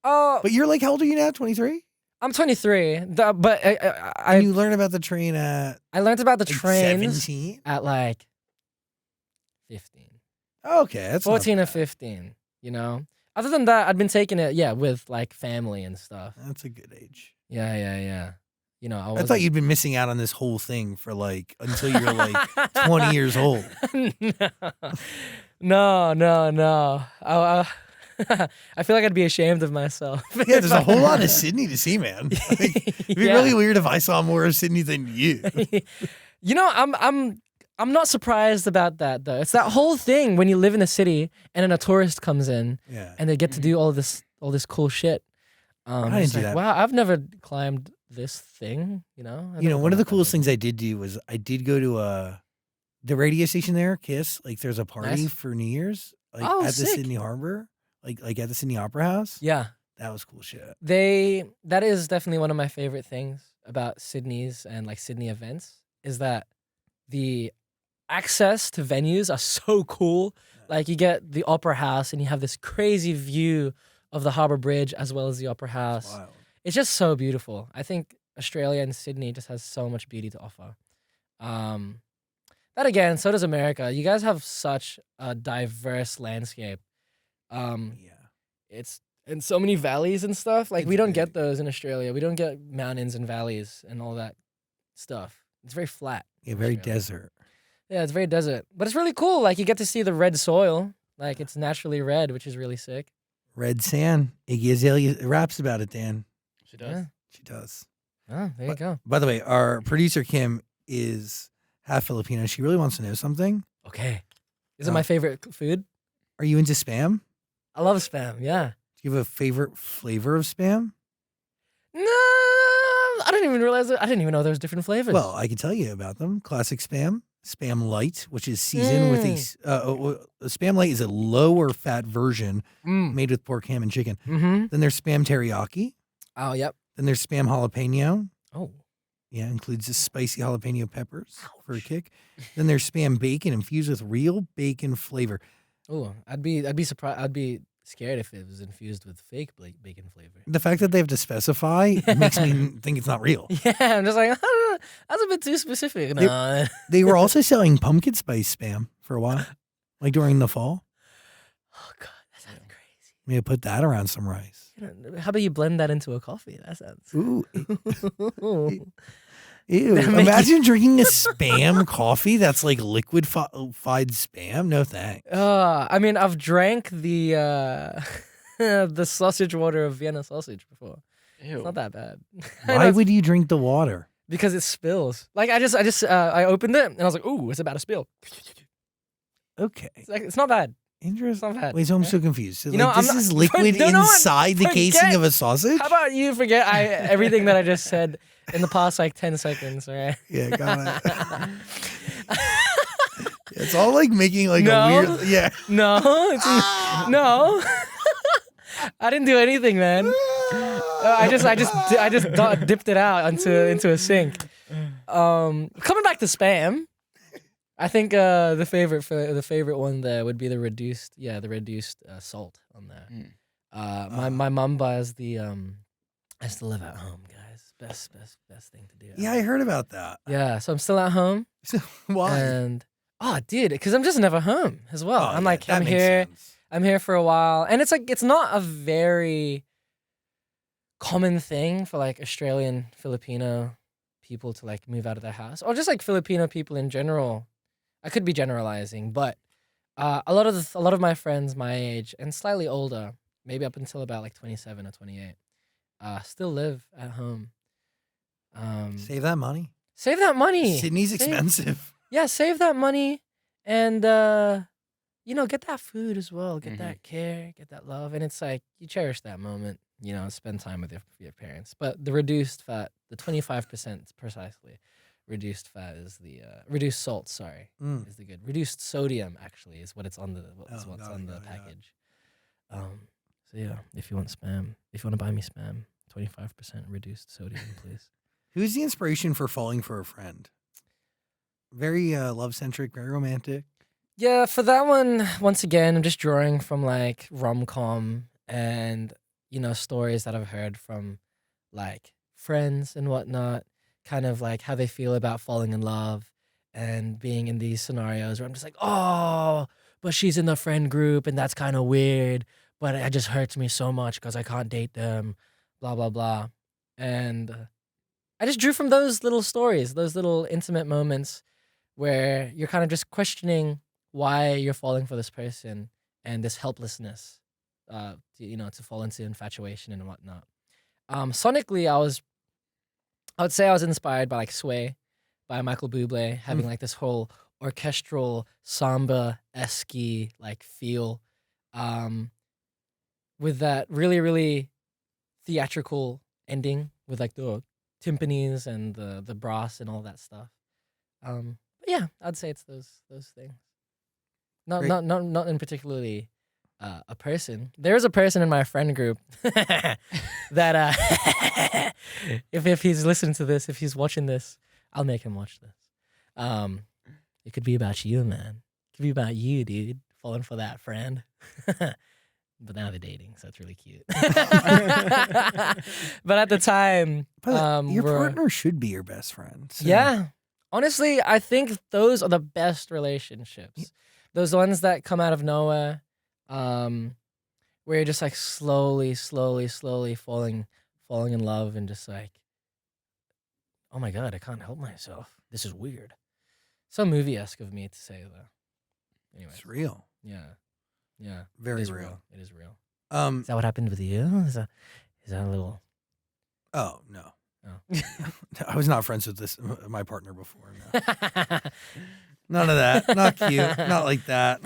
But you're like, how old are you now? 23? I'm 23. But And you learned about the train at I learned about the like trains 17? at like 15. Okay, that's 14 not or bad. 15, you know? Other than that, I'd been taking it, with like family and stuff. That's a good age. Yeah. You know, I thought you'd been missing out on this whole thing for like until you're like 20 years old. No. I feel like I'd be ashamed of myself. Yeah, there's a whole lot of Sydney to see, man. Like, it'd be really weird if I saw more of Sydney than you. You know, I'm not surprised about that though. It's that whole thing when you live in a city and then a tourist comes in Yeah. and they get to do all this cool shit. I didn't It's do like, that. wow, I've never climbed this thing, you know? You know, one of the coolest things I did do was I did go to the radio station there, KISS. Like there's a party Nice. for New Year's, like Oh, at the sick. Sydney Harbor, like at the Sydney Opera House. Yeah. That was cool shit. That is definitely one of my favorite things about Sydney's and like Sydney events is that the access to venues are so cool. Like you get the Opera House and you have this crazy view of the Harbour Bridge as well as the Opera House. Wow. It's just so beautiful. I think Australia and Sydney just has so much beauty to offer. That again, so does America. You guys have such a diverse landscape. Yeah. It's and so many valleys and stuff. Like It's we don't big. get those in Australia. We don't get mountains and valleys and all that stuff. It's very flat. Yeah, in very Australia. desert. Yeah, it's very desert, but it's really cool. Like you get to see the red soil. Like it's naturally red, which is really sick. Red sand. Iggy Azalea raps about it, Dan. She does. Yeah. She does. Oh, there you go. By the way, our producer Kim is half Filipino. She really wants to know something. Okay. Is it my favorite food? Are you into spam? I love spam. Yeah. Do you have a favorite flavor of spam? No, I didn't even realize it. I didn't even know there was different flavors. Well, I can tell you about them. Classic spam, spam light, which is seasoned with a spam light is a lower fat version made with pork, ham, and chicken. Mm-hmm. Then there's spam teriyaki. Oh, yep. Then there's spam jalapeno. Oh. Yeah, includes the spicy jalapeno peppers for a kick. Then there's spam bacon infused with real bacon flavor. Oh, I'd be surprised. I'd be scared if it was infused with fake bacon flavor. The fact that they have to specify makes me think it's not real. Yeah, I'm just like, that's a bit too specific. No. They were also selling pumpkin spice spam for a while, like during the fall. Oh God, that sounds crazy. Maybe put that around some rice. How about you blend that into a coffee? That sounds. Ooh, That ew! make Imagine drinking a spam coffee that's like liquefied spam. No thanks. I mean, I've drank the the sausage water of Vienna sausage before. Ew. It's not that bad. Why would you drink the water? Because it spills. Like I opened it and I was like, ooh, it's about to spill. Okay, It's not bad. It's interesting. not bad. Wait, so I'm so confused. So, You know, like, I'm this not- is liquid No, no, inside the casing forget- of a sausage. How about you forget everything that I just said in the past like 10 seconds, all right? Yeah, got it. It's all like making like No. a weird. Yeah. No, no. I didn't do anything, man. I just dipped it out into a sink. Coming back to spam, I think the favorite one there would be the reduced salt on there. My mom buys the I still live at home, guys. Best thing to do. Yeah, I heard about that. Yeah, so I'm still at home. So why? And dude, because I'm just never home as well. Oh, I'm yeah, like that I'm makes here. sense. I'm here for a while, and it's like it's not a very common thing for like Australian Filipino people to like move out of their house, or just like Filipino people in general. I could be generalizing, but a lot of my friends my age and slightly older, maybe up until about like 27 or 28, still live at home. Save that money. Save that money. Sydney's Save- expensive. Yeah, save that money, and get that food as well. Get that care, get that love, and it's like you cherish that moment. Spend time with your parents. But the reduced fat, the 25% precisely. Reduced fat is the reduced salt. Sorry, is the good. Reduced sodium actually is what it's on the what's on the package. So yeah, if you want spam, if you want to buy me spam, 25% reduced sodium, please. Who's the inspiration for falling for a friend? Very love centric, very romantic. Yeah, for that one, once again, I'm just drawing from like rom-com and stories that I've heard from like friends and whatnot. Kind of like how they feel about falling in love and being in these scenarios where I'm just like, oh, but she's in the friend group and that's kind of weird, but it just hurts me so much because I can't date them, blah, blah, blah. And I just drew from those little stories, those little intimate moments where you're kind of just questioning why you're falling for this person and this helplessness, to fall into infatuation and whatnot. Sonically, I would say I was inspired by like Sway by Michael Bublé, having like this whole orchestral samba-esque like feel, with that really, really theatrical ending with like the timpanis and the brass and all that stuff. But yeah, I'd say it's those things. Not in particularly a person. There is a person in my friend group that if he's listening to this, if he's watching this, I'll make him watch this. It could be about you, man. It could be about you, dude, falling for that friend. but now they're dating, so it's really cute. But at the time, But your we're- partner should be your best friend. So. Yeah. Honestly, I think those are the best relationships. Those ones that come out of nowhere, where you're just like slowly falling in love and just like, oh my God, I can't help myself. This is weird. So movie-esque of me to say though. Anyway. It's real. Yeah. Yeah. Very It is real. It is real. Um. Is that what happened with you? Is that a little Oh no. Oh. I was not friends with my partner before. No. None of that. Not cute. Not like that.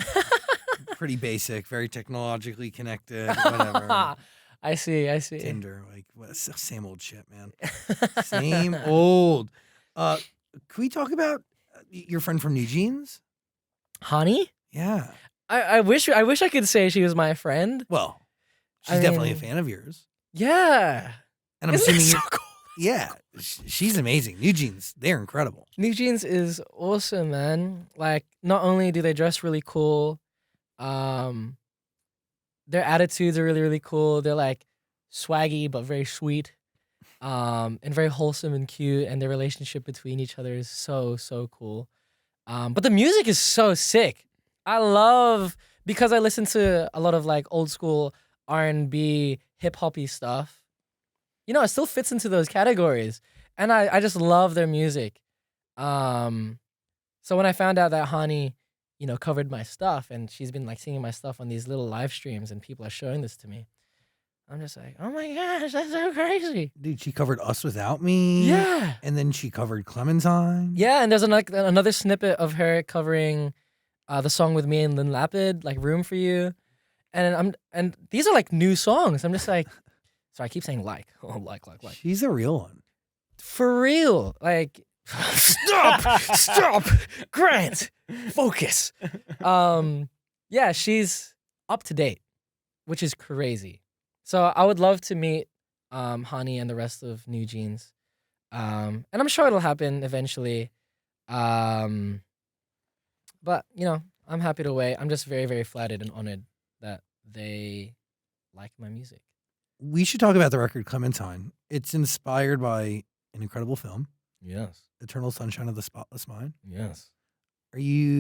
Pretty basic. Very technologically connected. Whatever. I see. Tinder. Like same old shit, man. Same old. Can we talk about your friend from New Jeans? Hanni? Yeah. I wish I could say she was my friend. Well, she's I definitely a mean- fan of yours. Yeah. And I'm Isn't assuming that so cool? yeah, she's amazing. New Jeans, they're incredible. New Jeans is awesome, man. Like, not only do they dress really cool, their attitudes are really, really cool. They're like swaggy but very sweet, and very wholesome and cute. And their relationship between each other is so, so cool. But the music is so sick. I love, because I listen to a lot of like old school R&B, hip hoppy stuff. You know, it still fits into those categories. And I just love their music. So when I found out that Hanni, you know, covered my stuff and she's been like singing my stuff on these little live streams and people are showing this to me, I'm just like, oh my gosh, that's so crazy. Dude, she covered Us Without Me. Yeah. And then she covered Clementine. Yeah, and there's another snippet of her covering the song with me and Lynn Lapid, like Room for You. And these are like new songs. I'm just like, so I keep saying like. She's a real one. For real. Like, stop, Grant, focus. Yeah, she's up to date, which is crazy. So I would love to meet Hanni and the rest of New Jeans. And I'm sure it'll happen eventually. But, you know, I'm happy to wait. I'm just very, very flattered and honored that they like my music. We should talk about the record Clementine. It's inspired by an incredible film, Yes. Eternal Sunshine of the Spotless Mind. Yes. Are you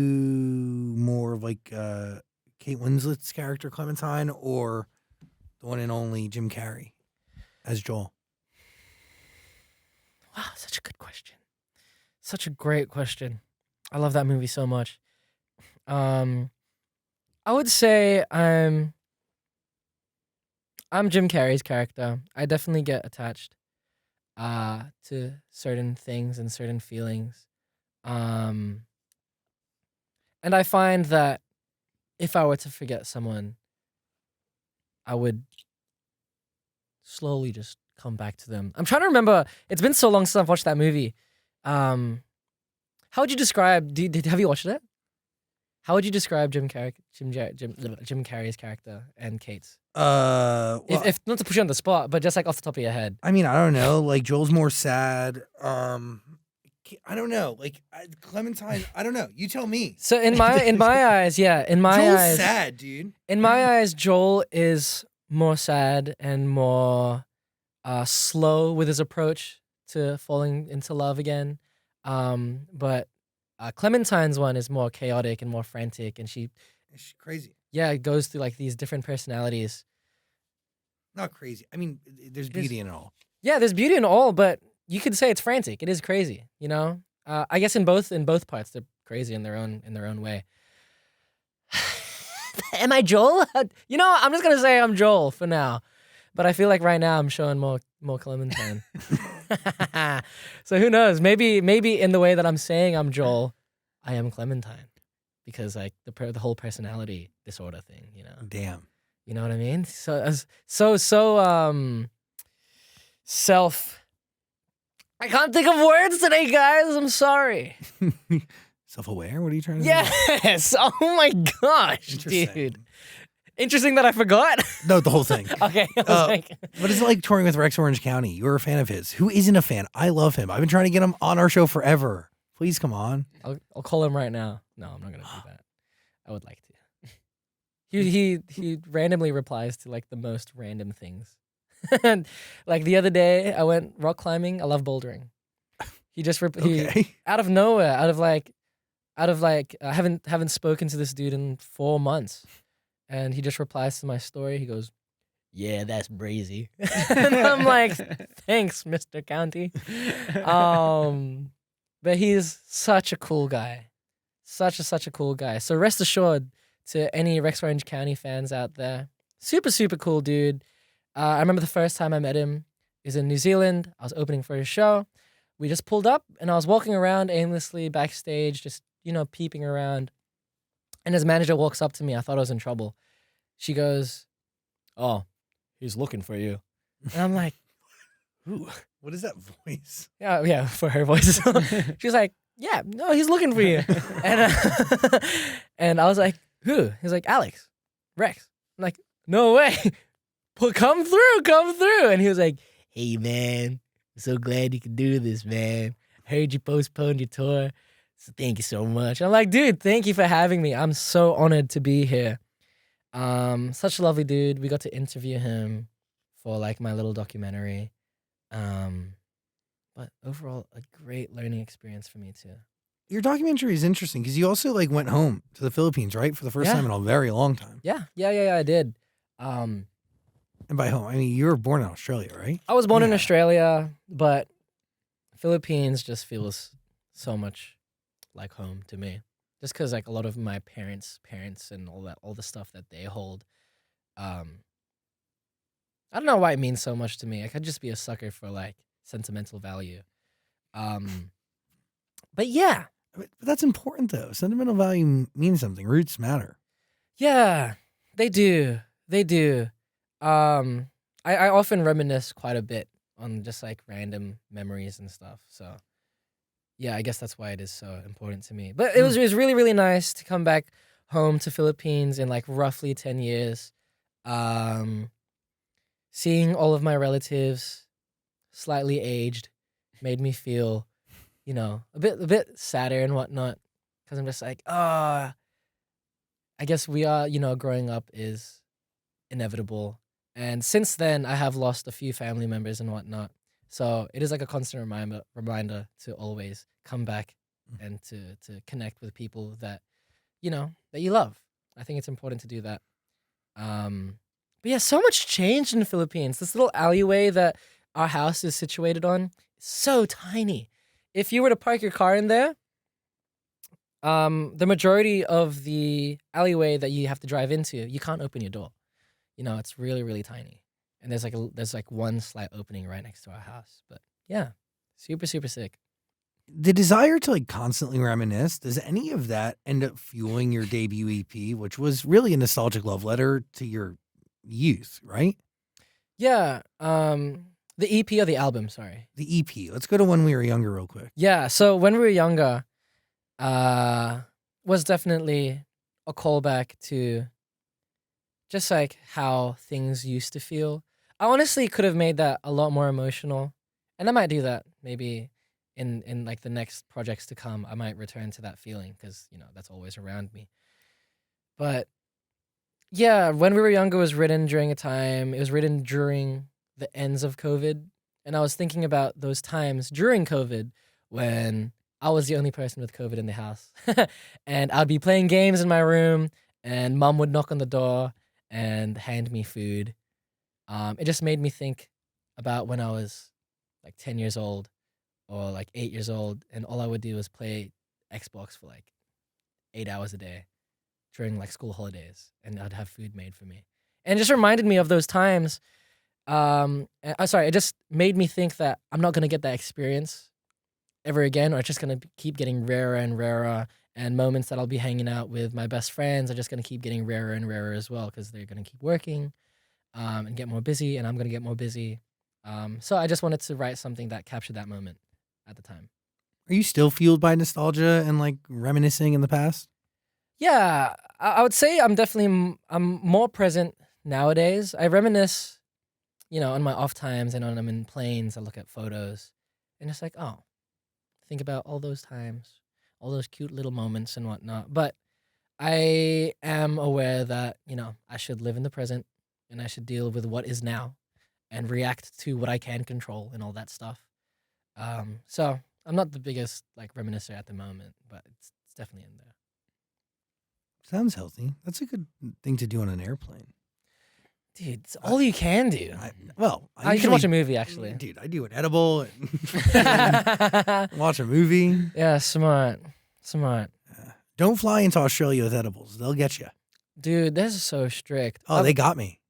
more of like Kate Winslet's character Clementine or the one and only Jim Carrey as Joel? Wow, such a good question. Such a great question. I love that movie so much. I would say I'm Jim Carrey's character. I definitely get attached to certain things and certain feelings. And I find that if I were to forget someone, I would slowly just come back to them. I'm trying to remember. It's been so long since I've watched that movie. How would you describe? Have you watched it? How would you describe Jim Carrey's character and Kate's? Well, If not to put you on the spot, but just like off the top of your head. I mean, I don't know. Like Joel's more sad. I don't know. Like Clementine, I don't know. You tell me. So in my eyes, yeah, in my Joel's eyes, sad, dude. in my eyes, Joel is more sad and more slow with his approach to falling into love again. But Clementine's one is more chaotic and more frantic, and she's crazy. Yeah, it goes through like these different personalities. Not crazy. I mean, there's beauty in it all. Yeah, there's beauty in all, but you could say it's frantic. It is crazy, you know. I guess in both parts, they're crazy in their own way. Am I Joel? You know, I'm just gonna say I'm Joel for now, but I feel like right now I'm showing more Clementine. So who knows? Maybe in the way that I'm saying I'm Joel, I am Clementine, because like the whole personality disorder thing, you know. Damn. You know what I mean? So self. I can't think of words today, guys. I'm sorry. Self-aware? What are you trying to say? Yes. Oh my gosh, Interesting. dude. Interesting that I forgot. No, the whole thing. Okay. I was like, What is it like touring with Rex Orange County? You were a fan of his. Who isn't a fan? I love him. I've been trying to get him on our show forever. Please come on. I'll call him right now. No, I'm not gonna do that. I would like to. He randomly replies to like the most random things. And like the other day, I went rock climbing. I love bouldering. He just Okay. out of nowhere, I haven't spoken to this dude in 4 months, and he just replies to my story. He goes, "Yeah, that's brazy," and I'm like, "Thanks, Mr. County." But he's such a cool guy, such a cool guy. So rest assured, to any Rex Orange County fans out there, super cool dude. I remember the first time I met him is in New Zealand. I was opening for his show. We just pulled up, and I was walking around aimlessly backstage, just peeping around. And his manager walks up to me. I thought I was in trouble. She goes, "Oh, he's looking for you." And I'm like, "Ooh, What is that voice? yeah, for her voice." She's like, "Yeah, no, he's looking for you." And and I was like, "Who?" He's like, "Alex, Rex." I'm like, "No way." "Well, come through. And he was like, "Hey, man, I'm so glad you could do this, man. I heard you postponed your tour, so thank you so much." I'm like, "Dude, thank you for having me. I'm so honored to be here." Such a lovely dude. We got to interview him for like my little documentary. But overall, a great learning experience for me too. Your documentary is interesting because you also like went home to the Philippines, right? For the first Yeah. time in a very long time. Yeah, I did. And by home, I mean, you were born in Australia, right? I was born in Yeah. Australia, but Philippines just feels so much like home to me. Just because like a lot of my parents' and all the stuff that they hold. I don't know why it means so much to me. I could just be a sucker for like sentimental value. But yeah, But that's important though. Sentimental value means something. Roots matter. yeah, they do. They do. I often reminisce quite a bit on just like random memories and stuff. So yeah, I guess that's why it is so important to me. But it was really, really nice to come back home to Philippines in like roughly 10 years. Seeing all of my relatives slightly aged made me feel, a bit sadder and whatnot. Because I'm just like, I guess we are, growing up is inevitable. And since then, I have lost a few family members and whatnot. So it is like a constant reminder to always come back and to connect with people that, that you love. I think it's important to do that. But yeah, so much changed in the Philippines. This little alleyway that our house is situated on is so tiny. If you were to park your car in there, the majority of the alleyway that you have to drive into, you can't open your door. It's really, really tiny. And there's like one slight opening right next to our house. But yeah, super sick. The desire to like constantly reminisce, does any of that end up fueling your debut EP, which was really a nostalgic love letter to your youth, right? Yeah. The EP or the album, sorry. The EP. Let's go to When We Were Younger real quick. Yeah, so When We Were Younger was definitely a callback to just like how things used to feel. I honestly could have made that a lot more emotional. And I might do that maybe in like the next projects to come. I might return to that feeling because, that's always around me. But yeah, When We Were Younger was written during it was written during the ends of COVID. And I was thinking about those times during COVID when I was the only person with COVID in the house. And I'd be playing games in my room and mom would knock on the door and hand me food. It just made me think about when I was like 10 years old or like 8 years old, and all I would do was play Xbox for like 8 hours a day during like school holidays, and I'd have food made for me. And it just reminded me of those times. It just made me think that I'm not gonna get that experience ever again, or it's just gonna keep getting rarer and rarer. And moments that I'll be hanging out with my best friends are just going to keep getting rarer and rarer as well because they're going to keep working and get more busy, and I'm going to get more busy. So I just wanted to write something that captured that moment at the time. Are you still fueled by nostalgia and like reminiscing in the past? Yeah, I would say I'm more present nowadays. I reminisce, on my off times and when I'm in planes, I look at photos and it's like, oh, think about all those times. All those cute little moments and whatnot. But I am aware that, I should live in the present and I should deal with what is now and react to what I can control and all that stuff. So I'm not the biggest like reminiscer at the moment, but it's definitely in there. Sounds healthy. That's a good thing to do on an airplane. Dude, it's all you can do. You can usually- watch a movie, actually. Dude, I do an edible and watch a movie. Yeah, smart. Don't fly into Australia with edibles. They'll get you. Dude, they're so strict. Oh, they got me.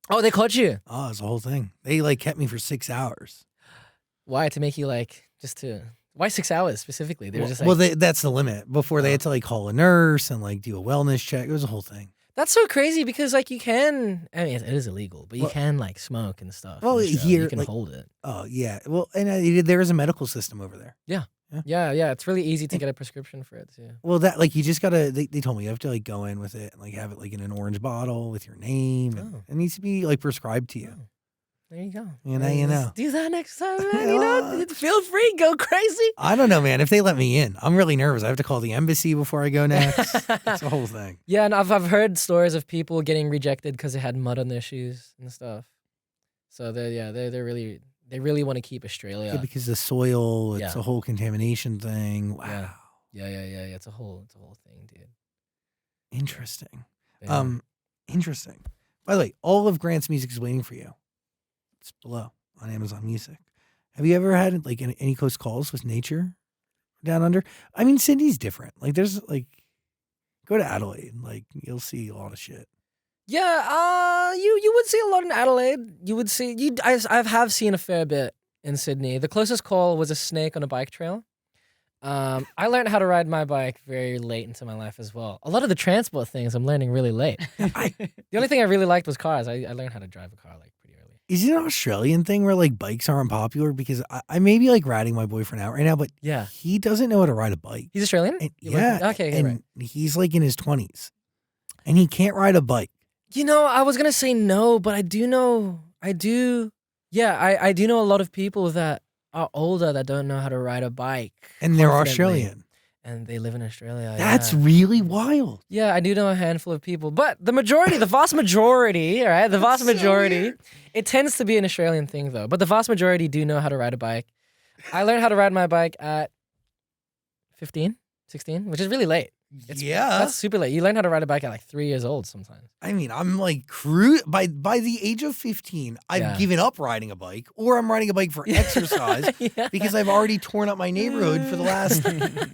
Oh, they caught you. Oh, it's the whole thing. They like kept me for 6 hours. Why? To make you why 6 hours specifically? They were just like, that's the limit. Before they had to like call a nurse and like do a wellness check. It was a whole thing. that's so crazy because like you can, I mean, it is illegal, but you can like smoke and stuff. Well, in Australia. here, you can like- hold it. Oh yeah. Well, and there is a medical system over there. Yeah, it's really easy to get a prescription for it too. Well, that like you just gotta. They told me you have to like go in with it and like have it like in an orange bottle with your name. And Oh. it needs to be like prescribed to you. Oh. There you go. You know, you know. Do that next time, man. Feel free, go crazy. I don't know, man. If they let me in, I'm really nervous. I have to call the embassy before I go next. It's a whole thing. Yeah, and I've heard stories of people getting rejected because they had mud on their shoes and stuff. So they really want to keep Australia. Yeah, because the soil, it's Yeah. a whole contamination thing. Wow. Yeah. It's a whole thing, dude. Interesting. Yeah. Interesting. By the way, all of Grant's music is waiting for you. It's below on Amazon Music. Have you ever had like any close calls with nature down under? I mean, Sydney's different. Like, there's like, go to Adelaide. Like, you'll see a lot of shit. Yeah, you would see a lot in Adelaide. You would see I have seen a fair bit in Sydney. The closest call was a snake on a bike trail. I learned how to ride my bike very late into my life as well. A lot of the transport things I'm learning really late. The only thing I really liked was cars. I learned how to drive a car like pretty early. Is it an Australian thing where like bikes aren't popular? Because I may be like ratting my boyfriend out right now, but Yeah. he doesn't know how to ride a bike. He's Australian? And, You yeah. like- okay, and right. he's like in his 20s and he can't ride a bike. I was gonna say no, but I do know I do know a lot of people that are older that don't know how to ride a bike. And they're confidently, Australian. And they live in Australia. That's yeah. really wild. Yeah, I do know a handful of people, but the vast majority, all right, the vast majority, it tends to be an Australian thing though, but the vast majority do know how to ride a bike. I learned how to ride my bike at 15, 16, which is really late. That's super late. You learn how to ride a bike at like 3 years old sometimes. I mean, I'm like by the age of 15, I've Yeah. given up riding a bike, or I'm riding a bike for exercise Yeah. because I've already torn up my neighborhood for the last,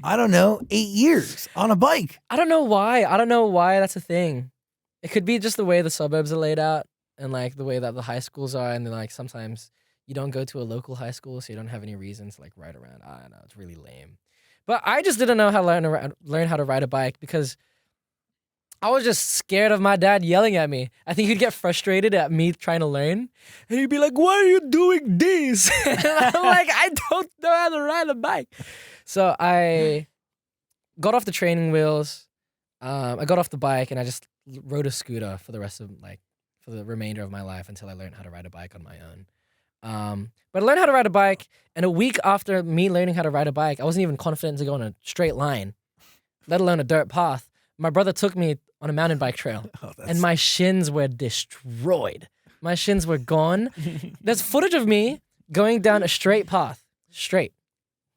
I don't know, 8 years on a bike. I don't know why that's a thing. It could be just the way the suburbs are laid out and like the way that the high schools are, and then like sometimes you don't go to a local high school, so you don't have any reason to like ride around. I don't know, it's really lame. But I just didn't know how to learn how to ride a bike because I was just scared of my dad yelling at me. I think he'd get frustrated at me trying to learn, and he'd be like, "Why are you doing this?" And I'm like, "I don't know how to ride a bike." So I got off the training wheels. I got off the bike and I just rode a scooter for the remainder of my life until I learned how to ride a bike on my own. But I learned how to ride a bike, and a week after me learning how to ride a bike, I wasn't even confident to go on a straight line, let alone a dirt path. My brother took me on a mountain bike trail, and my shins were destroyed. My shins were gone. There's footage of me going down a straight path,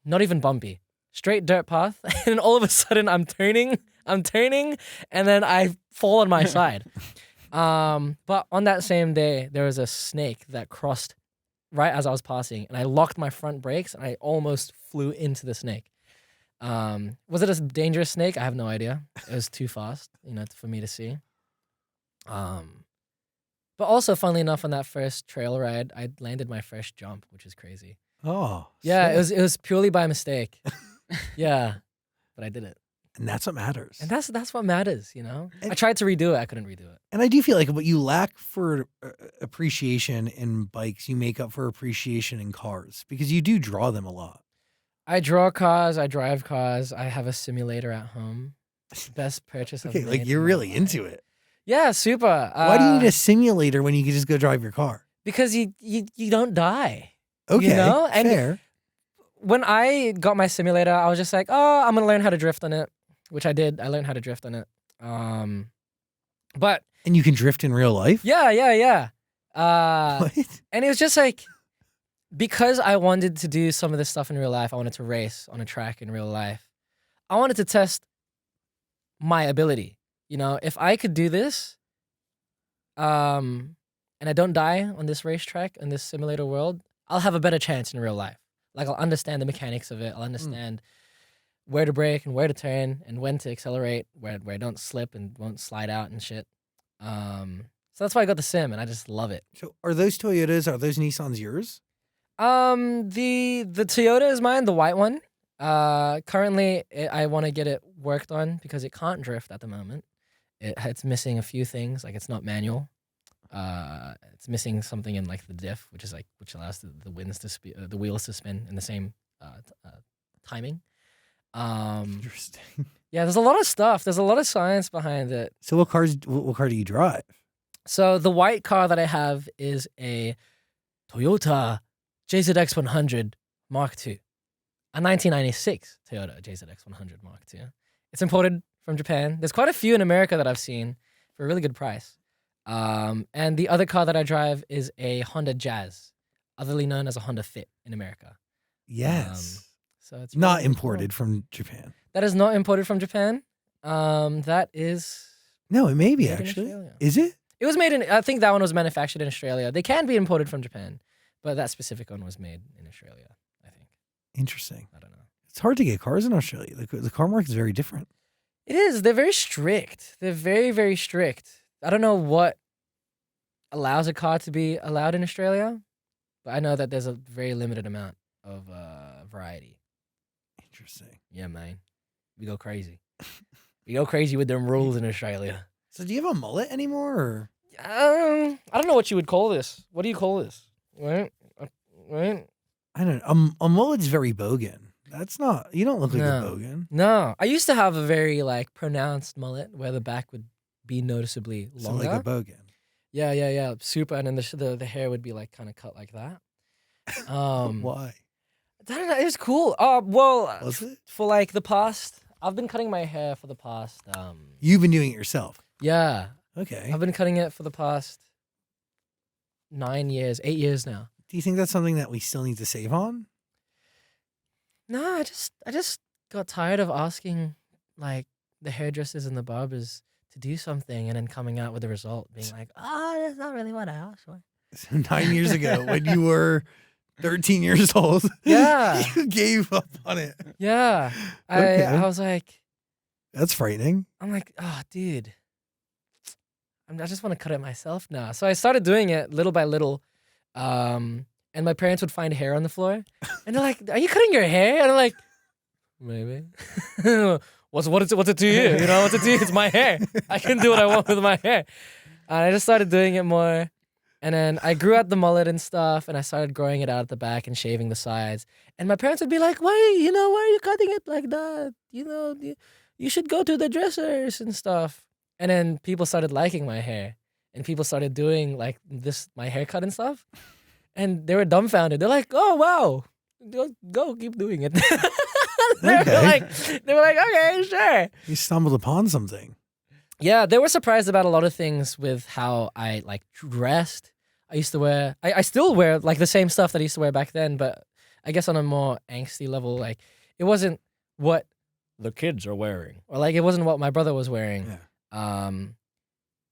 not even bumpy, straight dirt path, and all of a sudden I'm turning, and then I fall on my side. But on that same day, there was a snake that crossed right as I was passing, and I locked my front brakes, and I almost flew into the snake. Was it a dangerous snake? I have no idea. It was too fast, for me to see. But also, funnily enough, on that first trail ride, I landed my first jump, which is crazy. Oh, Yeah, sick. it was purely by mistake. Yeah, but I did it. And that's what matters. And that's what matters, And- I tried to redo it. I couldn't redo it. And I do feel like what you lack for appreciation in bikes, you make up for appreciation in cars because you do draw them a lot. I draw cars. I drive cars. I have a simulator at home. Best purchase I've Okay, made like in you're my really life. into it. Yeah, super. Why do you need a simulator when you can just go drive your car? Because you don't die. Okay, And fair. when I got my simulator, I was just like, oh, I'm going to learn how to drift on it, which I did. I learned how to drift on it. But And you can drift in real life? yeah. What? And it was just like, because I wanted to do some of this stuff in real life, I wanted to race on a track in real life. I wanted to test my ability. You know, if I could do this, and I don't die on this racetrack in this simulator world, I'll have a better chance in real life. Like, I'll understand the mechanics of it. I'll understand where to brake and where to turn and when to accelerate, where I don't slip and won't slide out and shit. So that's why I got the sim, and I just love it. So are those Toyotas, are those Nissans yours? The Toyota is mine, the white one. Currently, I want to get it worked on because it can't drift at the moment. It's missing a few things, like it's not manual. It's missing something in like the diff, which allows the wheels to spin in the same timing. Interesting. Yeah, there's a lot of stuff. There's a lot of science behind it. So what car do you drive? So the white car that I have is a Toyota JZX 100 Mark II, a 1996 Toyota JZX 100 Mark II. It's imported from Japan. There's quite a few in America that I've seen for a really good price. And the other car that I drive is a Honda Jazz, otherly known as a Honda Fit in America. Yes. So it's Not really imported cool. from Japan. That is not imported from Japan. That is No, it may be made in actually. Australia. Is it? It was made in, I think that one was manufactured in Australia. They can be imported from Japan, but that specific one was made in Australia, I think. Interesting. I don't know. It's hard to get cars in Australia. The car market is very different. It is. They're very strict. They're very, very strict. I don't know what allows a car to be allowed in Australia, but I know that there's a very limited amount of variety. Interesting. Yeah, man. We go crazy. We go crazy with them rules in Australia. So do you have a mullet anymore? Or? I don't know what you would call this. What do you call this? Right? Right? I don't know. A mullet's very bogan. That's not, you don't look like a No. bogan. No. I used to have a very like pronounced mullet where the back would be noticeably So longer. like a bogan. Yeah. Super. And then the hair would be like kind of cut like that. Why? I don't know. It was cool. Well, Was it? for like the past, I've been cutting my hair for the past. You've been doing it yourself. Yeah, Okay. I've been cutting it for the past 8 years now. Do you think that's something that we still need to save on? No, I just got tired of asking like the hairdressers and the barbers to do something and then coming out with a result being like, that's not really what I asked for. So 9 years ago, when you were 13 years old, Yeah. you gave up on it. Yeah, Okay. I was like, That's frightening. I'm like, oh, dude, I just want to cut it myself now. So I started doing it little by little. And my parents would find hair on the floor. And they're like, are you cutting your hair? And I'm like, maybe. What's it to you? You know, what's it to you? It's my hair. I can do what I want with my hair. And I just started doing it more. And then I grew out the mullet and stuff. And I started growing it out at the back and shaving the sides. And my parents would be like, why are you cutting it like that? You know, you should go to the dressers and stuff. And then people started liking my hair, and people started doing like my haircut and stuff, and they were dumbfounded. They're like, "Oh wow, go keep doing it." They were like, "Okay, sure." You stumbled upon something. Yeah, they were surprised about a lot of things with how I like dressed. I used to wear, I still wear like the same stuff that I used to wear back then, but I guess on a more angsty level. Like it wasn't what the kids are wearing, or like it wasn't what my brother was wearing. Yeah.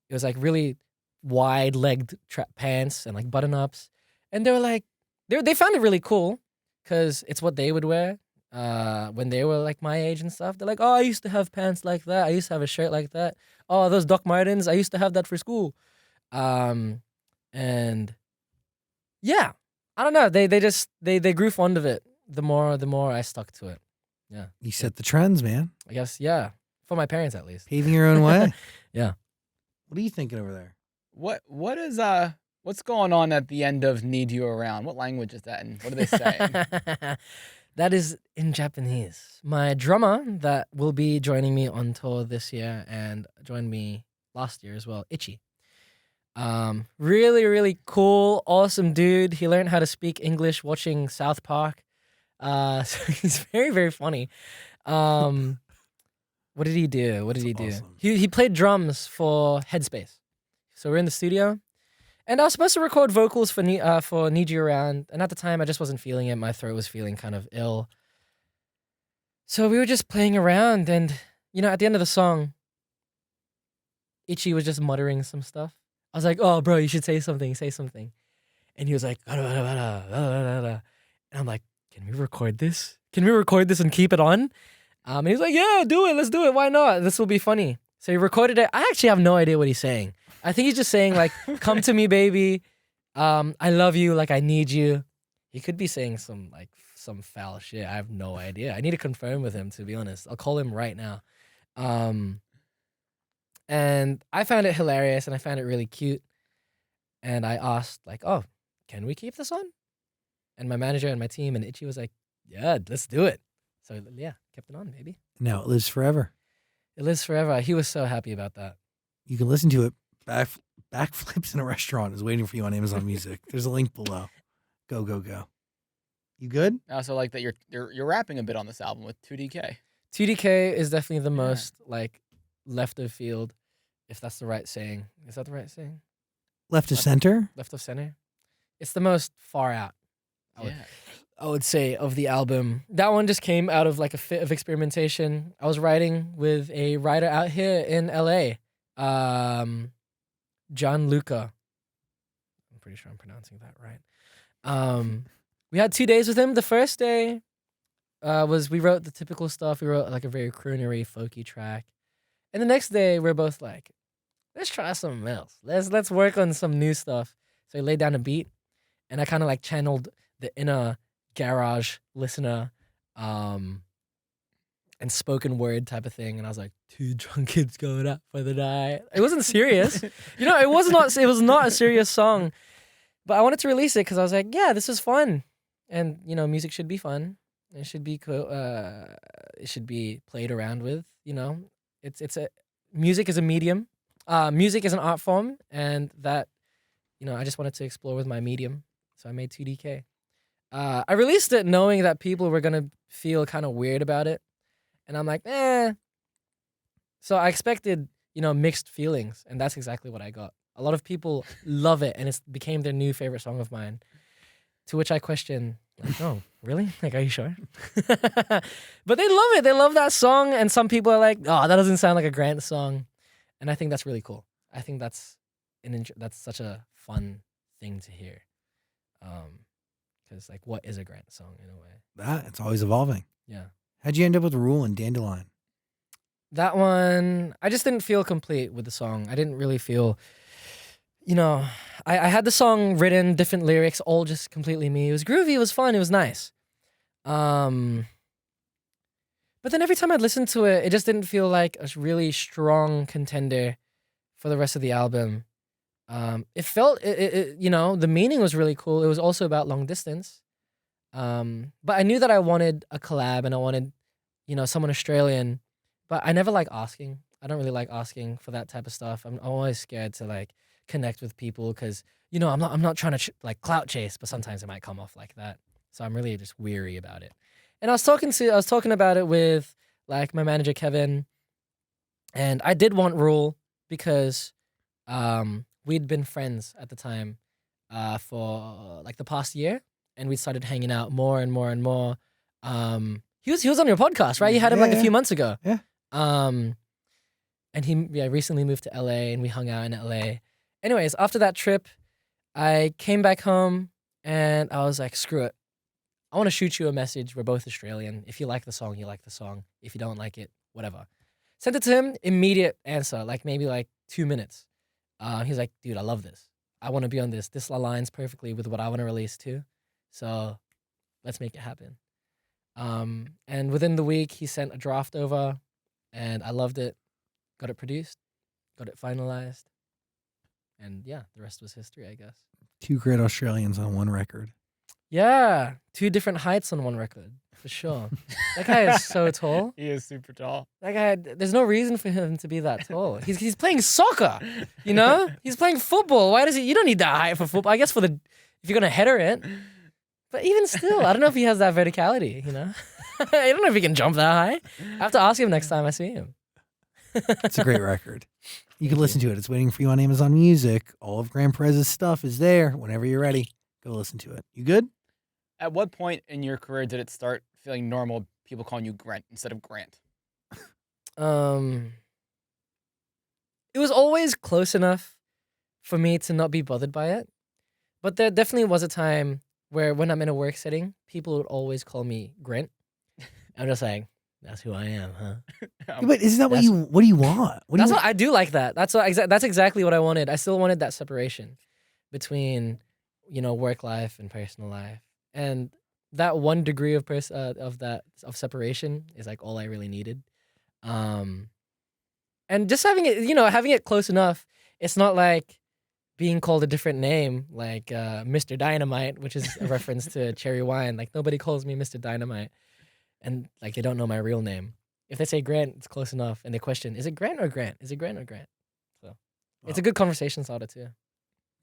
It was like really wide-legged pants and like button-ups, and they were like, they found it really cool because it's what they would wear when they were like my age and stuff. They're like, oh, I used to have pants like that. I used to have a shirt like that. Oh, those Doc Martens, I used to have that for school. And yeah, I don't know. They grew fond of it. The more I stuck to it. Yeah, You set the trends, man. I guess yeah, for my parents at least. Paving your own way. Yeah. What are you thinking over there? What is what's going on at the end of "Need You Around"? What language is that, and what are they saying? That is in Japanese. My drummer that will be joining me on tour this year and joined me last year as well, Ichi. Really, really cool, awesome dude. He learned how to speak English watching South Park. So he's very, very funny. What did he do? What did he That's do? awesome. He played drums for Headspace. So we're in the studio, and I was supposed to record vocals for Need You Around, and at the time I just wasn't feeling it. My throat was feeling kind of ill. So we were just playing around, and at the end of the song, Ichi was just muttering some stuff. I was like, "Oh, bro, you should say something. Say something." And he was like, and I'm like, "Can we record this? Can we record this and keep it on?" And he's like, "Yeah, do it. Let's do it. Why not? This will be funny." So he recorded it. I actually have no idea what he's saying. I think he's just saying like, "Come to me, baby. I love you. Like I need you." He could be saying some foul shit. I have no idea. I need to confirm with him, to be honest. I'll call him right now. And I found it hilarious and I found it really cute. And I asked like, "Oh, can we keep this on?" And my manager and my team and Ichi was like, "Yeah, let's do it." So yeah, kept it on, baby. Now it lives forever. It lives forever. He was so happy about that. You can listen to it. Backflips in a Restaurant is waiting for you on Amazon Music. There's a link below. Go, go, go. You good? I also like that you're rapping a bit on this album with 2DK. 2DK is definitely the Yeah. most like left of field, if that's the right saying. Is that the right saying? Left of center? Left of center. It's the most far out, Yeah. I would say, of the album. That one just came out of like a fit of experimentation. I was writing with a writer out here in LA, John Luca. I'm pretty sure I'm pronouncing that right. We had 2 days with him. The first day was we wrote the typical stuff. We wrote like a very croonery, folky track. And the next day we're both like, let's try something else. Let's work on some new stuff. So he laid down a beat, and I kind of like channeled the inner garage listener, and spoken word type of thing. And I was like, two drunk kids going out for the night. It wasn't serious. It was not a serious song, but I wanted to release it because I was like, yeah, this is fun. And, music should be fun. It should be it should be played around with, music is a medium. Music is an art form, and that, I just wanted to explore with my medium. So I made 2DK. I released it knowing that people were going to feel kind of weird about it. And I'm like, eh. So I expected, mixed feelings. And that's exactly what I got. A lot of people love it, and it became their new favorite song of mine. To which I question, like, oh, really? Like, are you sure? But they love it. They love that song. And some people are like, oh, that doesn't sound like a Grant song. And I think that's really cool. I think that's such a fun thing to hear. Because like, what is a Grant song in a way? It's always evolving. Yeah. How'd you end up with Rule and Dandelion? That one, I just didn't feel complete with the song. I didn't really feel, I had the song written, different lyrics, all just completely me. It was groovy, it was fun, it was nice. But then every time I'd listen to it, it just didn't feel like a really strong contender for the rest of the album. It felt, the meaning was really cool. It was also about long distance. But I knew that I wanted a collab and I wanted, someone Australian. But I never like asking. I don't really like asking for that type of stuff. I'm always scared to like connect with people because, I'm not trying to like clout chase, but sometimes it might come off like that. So I'm really just weary about it. And I was talking about it with like my manager Kevin, and I did want Rule because we'd been friends at the time for like the past year, and we started hanging out more and more and more. He was on your podcast, right? You had him like a few months ago. Yeah. And he recently moved to LA, and we hung out in LA. Anyways, after that trip, I came back home and I was like, screw it. I want to shoot you a message. We're both Australian. If you like the song, you like the song. If you don't like it, whatever. Sent it to him, immediate answer, like maybe like 2 minutes. He's like, dude, I love this. I want to be on this. This aligns perfectly with what I want to release too. So let's make it happen. And within the week, he sent a draft over, and I loved it. Got it produced, got it finalized. And yeah, the rest was history, I guess. 2 great Australians on one record. Yeah, 2 different heights on one record, for sure. That guy is so tall. He is super tall. That guy, there's no reason for him to be that tall. He's playing soccer, He's playing football. Why does he? You don't need that height for football. I guess if you're gonna header it. But even still, I don't know if he has that verticality, I don't know if he can jump that high. I have to ask him next time I see him. It's a great record. You can listen to it. It's waiting for you on Amazon Music. All of Grant Perez's stuff is there. Whenever you're ready, go listen to it. You good? At what point in your career did it start feeling normal, people calling you Grant instead of Grant? It was always close enough for me to not be bothered by it. But there definitely was a time where when I'm in a work setting, people would always call me Grant. I'm just like, that's who I am, huh? Yeah, but isn't that what do you want? That's what I do like that. That's exactly what I wanted. I still wanted that separation between, work life and personal life. And that one degree of separation is like all I really needed. And just having it close enough, it's not like being called a different name, like Mr. Dynamite, which is a reference to cherry wine. Like nobody calls me Mr. Dynamite. And like they don't know my real name. If they say Grant, it's close enough. And they question, is it Grant or Grant? Is it Grant or Grant? So it's a good conversation starter too.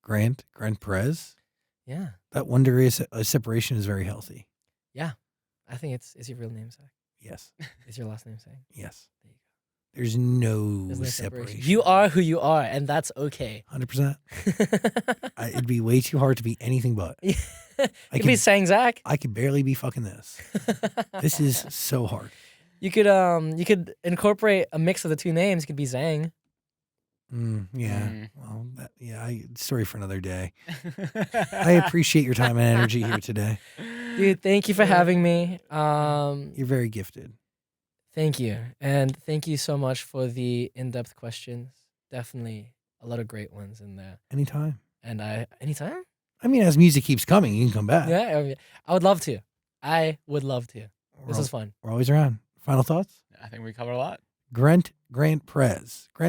Grant Perez? Yeah. That one degree of separation is very healthy. Yeah. I think it's your real name, Zach. Yes. Is your last name, Zach? Yes. There you go. There's no There's separation. You are who you are, and that's okay. 100%. It'd be way too hard to be anything but. You could be saying Zach. I could barely be fucking this. This is so hard. You could incorporate a mix of the two names. It could be Zang. Yeah. Well, story for another day. I appreciate your time and energy here today. Dude, thank you for having me. You're very gifted. Thank you. And thank you so much for the in-depth questions. Definitely a lot of great ones in there. Anytime. And anytime? I mean, as music keeps coming, you can come back. Yeah, I would love to. This was fun. We're always around. Final thoughts? I think we covered a lot. Grant Perez. Here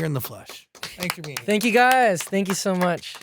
in the flesh. Thanks for being here. Thank you guys. Thank you so much.